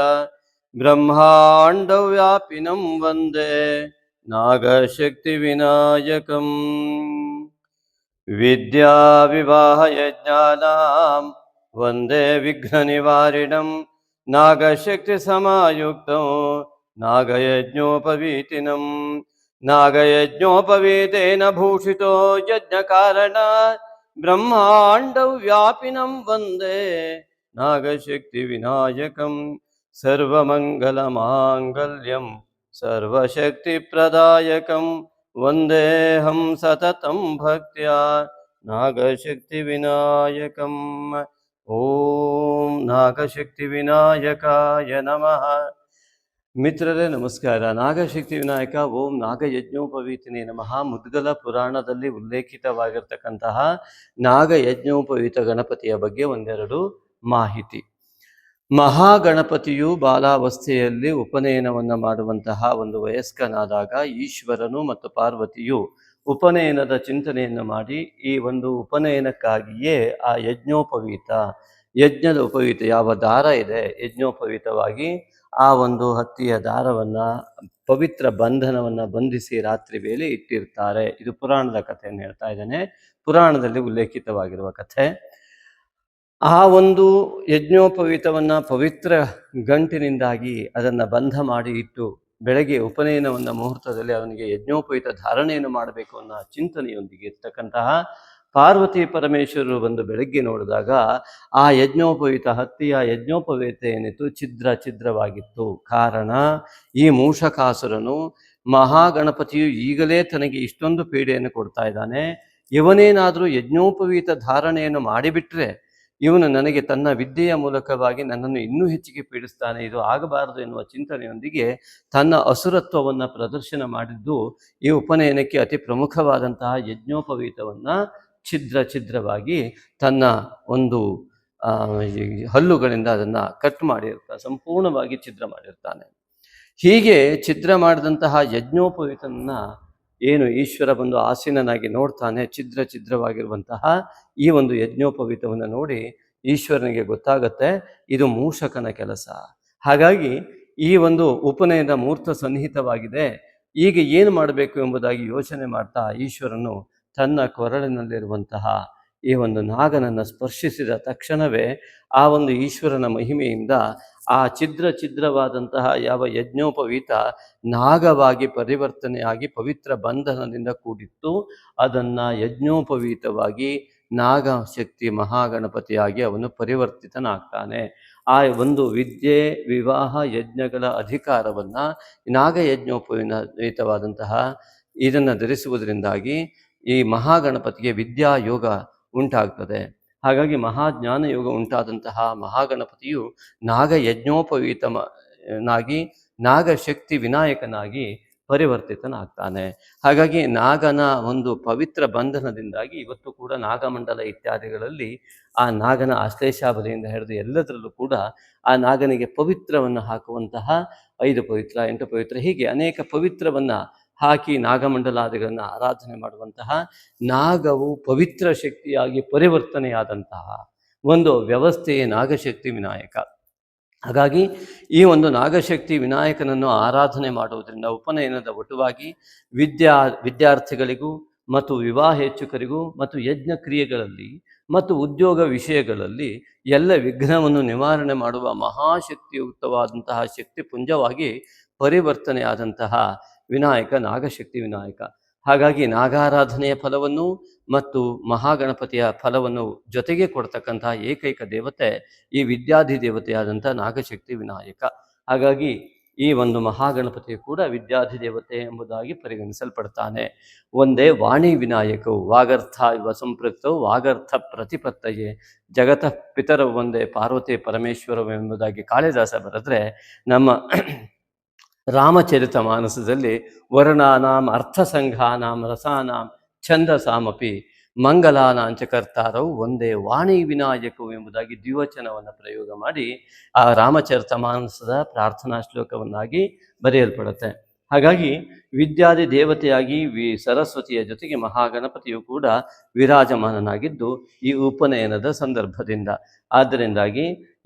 ಬ್ರಹ್ಮಾಂಡವ್ಯಾಪಿನಂ ವಂದೇ ನಾಗಶಕ್ತಿವಿನಾಯಕಂ. ವಿದ್ಯಾವಿವಾಹಯಜ್ಞಾನಾಂ ವಂದೇ ವಿಘ್ನನಿವಾರಿಣಂ ನಾಗಶಕ್ತಿಸಮಾಯುಕ್ತಂ ನಾಗಯಜ್ಞೋಪವೀತಿನಂ. ನಾಗಯಜ್ಞೋಪವೀತೇನ ಭೂಷಿತೋ ಯಜ್ಞಕಾರಣಾತ್ ಬ್ರಹ್ಮಾಂಡವ್ಯಾಪಿನಂ ವಂದೇ ನಾಗಶಕ್ತಿವಿನಾಯಕಂ. ಸರ್ವಮಂಗಲಮಾಂಗಲ್ಯಂ ಸರ್ವಶಕ್ತಿಪ್ರದಾಯಕಂ ವಂದೇಹಂ ಸತತಂ ಭಕ್ತ್ಯಾ ನಾಗಶಕ್ತಿವಿನಾಯಕಂ. ಓಂ ನಾಗಶಕ್ತಿವಿನಾಯಕಾಯ ನಮಃ. ಮಿತ್ರರೇ ನಮಸ್ಕಾರ. ನಾಗಶಕ್ತಿ ವಿನಾಯಕ ಓಂ ನಾಗಯಜ್ಞೋಪವೀತನೇ ನಮಃ. ಮುದ್ಗಲ ಪುರಾಣದಲ್ಲಿ ಉಲ್ಲೇಖಿತವಾಗಿರ್ತಕ್ಕಂತಹ ನಾಗಯಜ್ಞೋಪವೀತ ಗಣಪತಿಯ ಬಗ್ಗೆ ಒಂದೆರಡು ಮಾಹಿತಿ. ಮಹಾಗಣಪತಿಯು ಬಾಲಾವಸ್ಥೆಯಲ್ಲಿ ಉಪನಯನವನ್ನು ಮಾಡುವಂತಹ ಒಂದು ವಯಸ್ಕನಾದಾಗ ಈಶ್ವರನು ಮತ್ತು ಪಾರ್ವತಿಯು ಉಪನಯನದ ಚಿಂತನೆಯನ್ನು ಮಾಡಿ ಈ ಒಂದು ಉಪನಯನಕ್ಕಾಗಿಯೇ ಆ ಯಜ್ಞದ ಉಪವೀತ ಯಾವ ದಾರ ಇದೆ ಯಜ್ಞೋಪವೀತವಾಗಿ ಆ ಒಂದು ಹತ್ತಿಯ ದಾರವನ್ನು ಪವಿತ್ರ ಬಂಧನವನ್ನು ಬಂಧಿಸಿ ರಾತ್ರಿ ವೇಳೆ ಇಟ್ಟಿರ್ತಾರೆ. ಇದು ಪುರಾಣದ ಕಥೆಯನ್ನು ಹೇಳ್ತಾ ಇದ್ದೇನೆ, ಪುರಾಣದಲ್ಲಿ ಉಲ್ಲೇಖಿತವಾಗಿರುವ ಕಥೆ. ಆ ಒಂದು ಯಜ್ಞೋಪವೀತವನ್ನು ಪವಿತ್ರ ಗಂಟಿನಿಂದಾಗಿ ಅದನ್ನು ಬಂಧ ಮಾಡಿ ಇಟ್ಟು ಬೆಳಗ್ಗೆ ಉಪನಯನವನ್ನು ಮುಹೂರ್ತದಲ್ಲಿ ಅವನಿಗೆ ಯಜ್ಞೋಪವೀತ ಧಾರಣೆಯನ್ನು ಮಾಡಬೇಕು ಅನ್ನೋ ಚಿಂತನೆಯೊಂದಿಗೆ ಇರ್ತಕ್ಕಂತಹ ಪಾರ್ವತಿ ಪರಮೇಶ್ವರರು ಬಂದು ಬೆಳಗ್ಗೆ ನೋಡಿದಾಗ ಆ ಯಜ್ಞೋಪವೀತ ಹತ್ತಿಯ ಯಜ್ಞೋಪವೀತ ಏನಿತ್ತು ಛಿದ್ರವಾಗಿತ್ತು. ಕಾರಣ, ಈ ಮೂಷಕಾಸುರನು ಮಹಾಗಣಪತಿಯು ಈಗಲೇ ತನಗೆ ಇಷ್ಟೊಂದು ಪೀಡೆಯನ್ನು ಕೊಡ್ತಾ ಇದ್ದಾನೆ, ಇವನೇನಾದರೂ ಯಜ್ಞೋಪವೀತ ಧಾರಣೆಯನ್ನು ಮಾಡಿಬಿಟ್ರೆ ಇವನು ನನಗೆ ತನ್ನ ವಿದ್ಯೆಯ ಮೂಲಕವಾಗಿ ನನ್ನನ್ನು ಇನ್ನೂ ಹೆಚ್ಚಿಗೆ ಪೀಡಿಸ್ತಾನೆ, ಇದು ಆಗಬಾರದು ಎನ್ನುವ ಚಿಂತನೆಯೊಂದಿಗೆ ತನ್ನ ಅಸುರತ್ವವನ್ನು ಪ್ರದರ್ಶನ ಮಾಡಿದ್ದು ಈ ಉಪನಯನಕ್ಕೆ ಅತಿ ಪ್ರಮುಖವಾದಂತಹ ಯಜ್ಞೋಪವೀತವನ್ನು ಛಿದ್ರವಾಗಿ ತನ್ನ ಒಂದು ಹಲ್ಲುಗಳಿಂದ ಅದನ್ನು ಕಟ್ ಮಾಡಿರ್ತಾನೆ, ಸಂಪೂರ್ಣವಾಗಿ ಛಿದ್ರ ಮಾಡಿರ್ತಾನೆ. ಹೀಗೆ ಛಿದ್ರ ಮಾಡಿದಂತಹ ಯಜ್ಞೋಪವೀತನ ಏನು ಈಶ್ವರ ಬಂದು ಆಸೀನನಾಗಿ ನೋಡ್ತಾನೆ, ಛಿದ್ರವಾಗಿರುವಂತಹ ಈ ಒಂದು ಯಜ್ಞೋಪವೀತವನ್ನು ನೋಡಿ ಈಶ್ವರನಿಗೆ ಗೊತ್ತಾಗತ್ತೆ ಇದು ಮೂಷಕನ ಕೆಲಸ. ಹಾಗಾಗಿ ಈ ಒಂದು ಉಪನಯನ ಮೂರ್ತ ಸನ್ನಿಹಿತವಾಗಿದೆ, ಈಗ ಏನು ಮಾಡಬೇಕು ಎಂಬುದಾಗಿ ಯೋಚನೆ ಮಾಡ್ತಾ ಈಶ್ವರನು ತನ್ನ ಕೊರಳಿನಲ್ಲಿರುವಂತಹ ಈ ಒಂದು ನಾಗನನ್ನು ಸ್ಪರ್ಶಿಸಿದ ತಕ್ಷಣವೇ ಆ ಒಂದು ಈಶ್ವರನ ಮಹಿಮೆಯಿಂದ ಆ ಛಿದ್ರವಾದಂತಹ ಯಾವ ಯಜ್ಞೋಪವೀತ ನಾಗವಾಗಿ ಪರಿವರ್ತನೆಯಾಗಿ ಪವಿತ್ರ ಬಂಧನದಿಂದ ಕೂಡಿತ್ತು. ಅದನ್ನು ಯಜ್ಞೋಪವೀತವಾಗಿ ನಾಗಶಕ್ತಿ ಮಹಾಗಣಪತಿಯಾಗಿ ಅವನು ಪರಿವರ್ತಿತನಾಗ್ತಾನೆ. ಆ ಒಂದು ವಿದ್ಯೆ ವಿವಾಹ ಯಜ್ಞಗಳ ಅಧಿಕಾರವನ್ನು ನಾಗಯಜ್ಞೋಪವೀತವಾದಂತಹ ಇದನ್ನು ಧರಿಸುವುದರಿಂದಾಗಿ ಈ ಮಹಾಗಣಪತಿಗೆ ವಿದ್ಯಾಯೋಗ ಉಂಟಾಗ್ತದೆ. ಹಾಗಾಗಿ ಮಹಾಜ್ಞಾನ ಯೋಗ ಉಂಟಾದಂತಹ ಮಹಾಗಣಪತಿಯು ನಾಗಯಜ್ಞೋಪವೀತನಾಗಿ ನಾಗಶಕ್ತಿ ವಿನಾಯಕನಾಗಿ ಪರಿವರ್ತಿತನಾಗ್ತಾನೆ. ಹಾಗಾಗಿ ನಾಗನ ಒಂದು ಪವಿತ್ರ ಬಂಧನದಿಂದಾಗಿ ಇವತ್ತು ಕೂಡ ನಾಗಮಂಡಲ ಇತ್ಯಾದಿಗಳಲ್ಲಿ ಆ ನಾಗನ ಆಶ್ಲೇಷಾಬಲಿಯಿಂದ ಹಿಡಿದು ಎಲ್ಲದರಲ್ಲೂ ಕೂಡ ಆ ನಾಗನಿಗೆ ಪವಿತ್ರವನ್ನು ಹಾಕುವಂತಹ 5 ಪವಿತ್ರ 8 ಪವಿತ್ರ ಹೀಗೆ ಅನೇಕ ಪವಿತ್ರವನ್ನು ಹಾಕಿ ನಾಗಮಂಡಲಾದಿಗಳನ್ನು ಆರಾಧನೆ ಮಾಡುವಂತಹ ನಾಗವು ಪವಿತ್ರ ಶಕ್ತಿಯಾಗಿ ಪರಿವರ್ತನೆಯಾದಂತಹ ಒಂದು ವ್ಯವಸ್ಥೆಯೇ ನಾಗಶಕ್ತಿ ವಿನಾಯಕ. ಹಾಗಾಗಿ ಈ ಒಂದು ನಾಗಶಕ್ತಿ ವಿನಾಯಕನನ್ನು ಆರಾಧನೆ ಮಾಡುವುದರಿಂದ ಉಪನಯನದ ಒಟುವಾಗಿ ವಿದ್ಯಾರ್ಥಿಗಳಿಗೂ ಮತ್ತು ವಿವಾಹೇಚ್ಛುಕರಿಗೂ ಮತ್ತು ಯಜ್ಞ ಕ್ರಿಯೆಗಳಲ್ಲಿ ಮತ್ತು ಉದ್ಯೋಗ ವಿಷಯಗಳಲ್ಲಿ ಎಲ್ಲ ವಿಘ್ನವನ್ನು ನಿವಾರಣೆ ಮಾಡುವ ಮಹಾಶಕ್ತಿಯುಕ್ತವಾದಂತಹ ಶಕ್ತಿ ಪುಂಜವಾಗಿ ಪರಿವರ್ತನೆಯಾದಂತಹ ವಿನಾಯಕ ನಾಗಶಕ್ತಿ ವಿನಾಯಕ. ಹಾಗಾಗಿ ನಾಗಾರಾಧನೆಯ ಫಲವನ್ನು ಮತ್ತು ಮಹಾಗಣಪತಿಯ ಫಲವನ್ನು ಜೊತೆಗೆ ಕೊಡ್ತಕ್ಕಂತಹ ಏಕೈಕ ದೇವತೆ ಈ ವಿದ್ಯಾಧಿ ದೇವತೆಯಾದಂಥ ನಾಗಶಕ್ತಿ ವಿನಾಯಕ. ಹಾಗಾಗಿ ಈ ಒಂದು ಮಹಾಗಣಪತಿಯು ಕೂಡ ವಿದ್ಯಾಧಿ ದೇವತೆ ಎಂಬುದಾಗಿ ಪರಿಗಣಿಸಲ್ಪಡ್ತಾನೆ. ಒಂದೇ ವಾಣಿ ವಿನಾಯಕವು ವಾಗರ್ಥ ಇವ ಸಂಪೃಕ್ತವು ವಾಗರ್ಥ ಪ್ರತಿಪತ್ತಯೇ ಜಗತಃ ಪಿತರ ಒಂದೇ ಪಾರ್ವತಿ ಪರಮೇಶ್ವರವೆಂಬುದಾಗಿ ಕಾಳಿದಾಸ ಬರೆದ್ರೆ, ನಮ್ಮ ರಾಮಚರಿತ ಮಾನಸದಲ್ಲಿ ವರ್ಣಾನಾಂ ಅರ್ಥಸಂಘಾನಾಂ ರಸಾನಾಂ ಛಂದಸಾಮಪಿ ಮಂಗಲಾನಾಂಚ ಕರ್ತಾರವು ಒಂದೇ ವಾಣಿ ವಿನಾಯಕವು ಎಂಬುದಾಗಿ ದ್ವಿವಚನವನ್ನು ಪ್ರಯೋಗ ಮಾಡಿ ಆ ರಾಮಚರಿತ ಮಾನಸದ ಪ್ರಾರ್ಥನಾ ಶ್ಲೋಕವನ್ನಾಗಿ ಬರೆಯಲ್ಪಡುತ್ತೆ. ಹಾಗಾಗಿ ವಿದ್ಯಾದಿ ದೇವತೆಯಾಗಿ ಸರಸ್ವತಿಯ ಜೊತೆಗೆ ಮಹಾಗಣಪತಿಯು ಕೂಡ ವಿರಾಜಮಾನನಾಗಿದ್ದು ಈ ಉಪನಯನದ ಸಂದರ್ಭದಿಂದ. ಆದ್ದರಿಂದಾಗಿ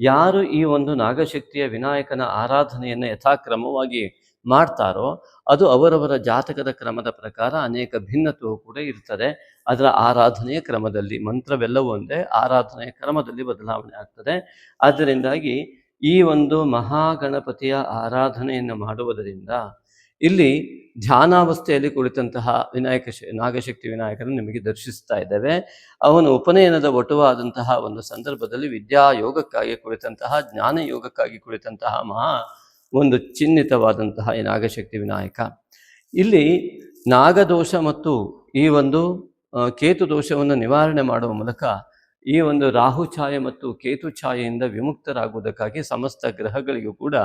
ಯಾರು ಈ ಒಂದು ನಾಗಶಕ್ತಿಯ ವಿನಾಯಕನ ಆರಾಧನೆಯನ್ನು ಯಥಾಕ್ರಮವಾಗಿ ಮಾಡ್ತಾರೋ ಅದು ಅವರವರ ಜಾತಕದ ಕ್ರಮದ ಪ್ರಕಾರ ಅನೇಕ ಭಿನ್ನತ್ವವು ಕೂಡ ಇರ್ತದೆ. ಅದರ ಆರಾಧನೆಯ ಕ್ರಮದಲ್ಲಿ ಮಂತ್ರವೆಲ್ಲವೂ ಒಂದೇ, ಆರಾಧನೆಯ ಕ್ರಮದಲ್ಲಿ ಬದಲಾವಣೆ ಆಗ್ತದೆ. ಆದ್ದರಿಂದಾಗಿ ಈ ಒಂದು ಮಹಾಗಣಪತಿಯ ಆರಾಧನೆಯನ್ನು ಮಾಡುವುದರಿಂದ ಇಲ್ಲಿ ಧ್ಯಾನಾವಸ್ಥೆಯಲ್ಲಿ ಕುಳಿತಂತಹ ನಾಗಶಕ್ತಿ ವಿನಾಯಕರನ್ನು ನಿಮಗೆ ದರ್ಶಿಸ್ತಾ ಇದ್ದೇವೆ. ಅವನು ಉಪನಯನದ ವಟುವಾದಂತಹ ಒಂದು ಸಂದರ್ಭದಲ್ಲಿ ವಿದ್ಯಾಯೋಗಕ್ಕಾಗಿ ಕುಳಿತಂತಹ, ಜ್ಞಾನ ಯೋಗಕ್ಕಾಗಿ ಕುಳಿತಂತಹ ಒಂದು ಚಿಹ್ನಿತವಾದಂತಹ ಈ ನಾಗಶಕ್ತಿ ವಿನಾಯಕ. ಇಲ್ಲಿ ನಾಗದೋಷ ಮತ್ತು ಈ ಒಂದು ಕೇತು ದೋಷವನ್ನು ನಿವಾರಣೆ ಮಾಡುವ ಮೂಲಕ ಈ ಒಂದು ರಾಹು ಛಾಯೆ ಮತ್ತು ಕೇತು ಛಾಯೆಯಿಂದ ವಿಮುಕ್ತರಾಗುವುದಕ್ಕಾಗಿ ಸಮಸ್ತ ಗ್ರಹಗಳಿಗೂ ಕೂಡ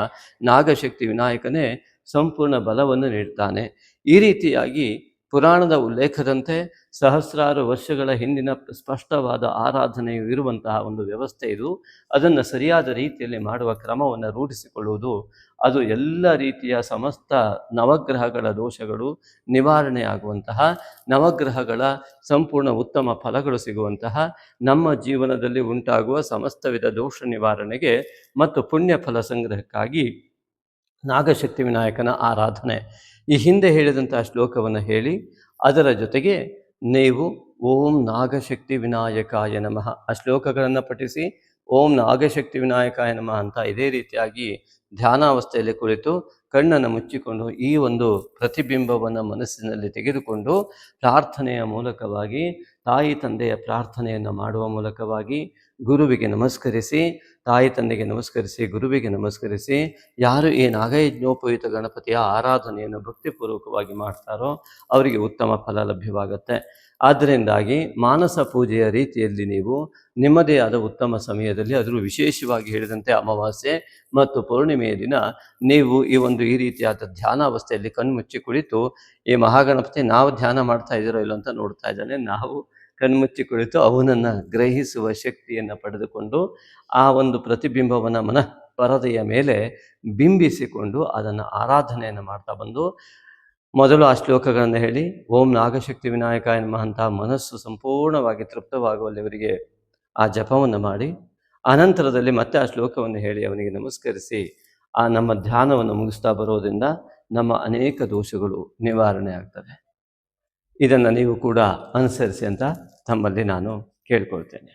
ನಾಗಶಕ್ತಿ ವಿನಾಯಕನೇ ಸಂಪೂರ್ಣ ಬಲವನ್ನು ನೀಡ್ತಾನೆ. ಈ ರೀತಿಯಾಗಿ ಪುರಾಣದ ಉಲ್ಲೇಖದಂತೆ ಸಹಸ್ರಾರು ವರ್ಷಗಳ ಹಿಂದಿನ ಸ್ಪಷ್ಟವಾದ ಆರಾಧನೆಯು ಇರುವಂತಹ ಒಂದು ವ್ಯವಸ್ಥೆ ಇದು. ಅದನ್ನು ಸರಿಯಾದ ರೀತಿಯಲ್ಲಿ ಮಾಡುವ ಕ್ರಮವನ್ನು ರೂಢಿಸಿಕೊಳ್ಳುವುದು, ಅದು ಎಲ್ಲ ರೀತಿಯ ಸಮಸ್ತ ನವಗ್ರಹಗಳ ದೋಷಗಳು ನಿವಾರಣೆ ಆಗುವಂತಹ, ನವಗ್ರಹಗಳ ಸಂಪೂರ್ಣ ಉತ್ತಮ ಫಲಗಳು ಸಿಗುವಂತಹ, ನಮ್ಮ ಜೀವನದಲ್ಲಿ ಉಂಟಾಗುವ ಸಮಸ್ತ ವಿಧ ದೋಷ ನಿವಾರಣೆಗೆ ಮತ್ತು ಪುಣ್ಯ ಫಲ ಸಂಗ್ರಹಕ್ಕಾಗಿ ನಾಗಶಕ್ತಿ ವಿನಾಯಕನ ಆರಾಧನೆ. ಈ ಹಿಂದೆ ಹೇಳಿದಂತಹ ಶ್ಲೋಕವನ್ನು ಹೇಳಿ ಅದರ ಜೊತೆಗೆ ನೀವು ಓಂ ನಾಗಶಕ್ತಿ ವಿನಾಯಕಾಯ ನಮಃ ಆ ಶ್ಲೋಕಗಳನ್ನು ಪಠಿಸಿ ಓಂ ನಾಗಶಕ್ತಿ ವಿನಾಯಕಾಯ ನಮಃ ಅಂತ ಇದೇ ರೀತಿಯಾಗಿ ಧ್ಯಾನಾವಸ್ಥೆಯಲ್ಲಿ ಕುಳಿತು ಕಣ್ಣನ್ನು ಮುಚ್ಚಿಕೊಂಡು ಈ ಒಂದು ಪ್ರತಿಬಿಂಬವನ್ನು ಮನಸ್ಸಿನಲ್ಲಿ ತೆಗೆದುಕೊಂಡು ಪ್ರಾರ್ಥನೆಯ ಮೂಲಕವಾಗಿ, ತಾಯಿ ತಂದೆಯ ಪ್ರಾರ್ಥನೆಯನ್ನು ಮಾಡುವ ಮೂಲಕವಾಗಿ ಗುರುವಿಗೆ ನಮಸ್ಕರಿಸಿ, ತಾಯಿ ತಂದೆಗೆ ನಮಸ್ಕರಿಸಿ, ಗುರುವಿಗೆ ನಮಸ್ಕರಿಸಿ, ಯಾರು ಈ ನಾಗಯಜ್ಞೋಪಯುತ ಗಣಪತಿಯ ಆರಾಧನೆಯನ್ನು ಭಕ್ತಿಪೂರ್ವಕವಾಗಿ ಮಾಡ್ತಾರೋ ಅವರಿಗೆ ಉತ್ತಮ ಫಲ ಲಭ್ಯವಾಗುತ್ತೆ. ಆದ್ದರಿಂದಾಗಿ ಮಾನಸ ಪೂಜೆಯ ರೀತಿಯಲ್ಲಿ ನೀವು ನಿಮ್ಮದೇ ಆದ ಉತ್ತಮ ಸಮಯದಲ್ಲಿ, ಅದರಲ್ಲೂ ವಿಶೇಷವಾಗಿ ಹೇಳಿದಂತೆ ಅಮಾವಾಸ್ಯೆ ಮತ್ತು ಪೌರ್ಣಿಮೆಯ ದಿನ ನೀವು ಈ ರೀತಿಯಾದ ಧ್ಯಾನಾವಸ್ಥೆಯಲ್ಲಿ ಕಣ್ಮುಚ್ಚಿ ಕುಳಿತು ಈ ಮಹಾಗಣಪತಿ ನಾವು ಧ್ಯಾನ ಮಾಡ್ತಾ ಇದ್ದೀರೋ ಇಲ್ಲೋ ಅಂತ ನೋಡ್ತಾ ಇದ್ದಾನೆ. ನಾವು ಕಣ್ಮುಚ್ಚಿ ಕುಳಿತು ಅವನನ್ನು ಗ್ರಹಿಸುವ ಶಕ್ತಿಯನ್ನು ಪಡೆದುಕೊಂಡು ಆ ಒಂದು ಪ್ರತಿಬಿಂಬವನ್ನು ಮನಃ ಪರದೆಯ ಮೇಲೆ ಬಿಂಬಿಸಿಕೊಂಡು ಅದನ್ನು ಆರಾಧನೆಯನ್ನು ಮಾಡ್ತಾ ಬಂದು ಮೊದಲು ಆ ಶ್ಲೋಕಗಳನ್ನು ಹೇಳಿ ಓಂ ನಾಗಶಕ್ತಿ ವಿನಾಯಕಾಯ ನಮಃ ಅಂತ ಮನಸ್ಸು ಸಂಪೂರ್ಣವಾಗಿ ತೃಪ್ತವಾಗುವಲ್ಲಿವರಿಗೆ ಆ ಜಪವನ್ನು ಮಾಡಿ, ಅನಂತರದಲ್ಲಿ ಮತ್ತೆ ಆ ಶ್ಲೋಕವನ್ನು ಹೇಳಿ ಅವನಿಗೆ ನಮಸ್ಕರಿಸಿ ಆ ನಮ್ಮ ಧ್ಯಾನವನ್ನು ಮುಗಿಸ್ತಾ ಬರೋದ್ರಿಂದ ನಮ್ಮ ಅನೇಕ ದೋಷಗಳು ನಿವಾರಣೆ ಆಗ್ತವೆ. ಇದನ್ನು ನೀವು ಕೂಡ ಅನುಸರಿಸಿ ಅಂತ ತಮ್ಮಲ್ಲಿ ನಾನು ಕೇಳ್ಕೊಳ್ತೇನೆ.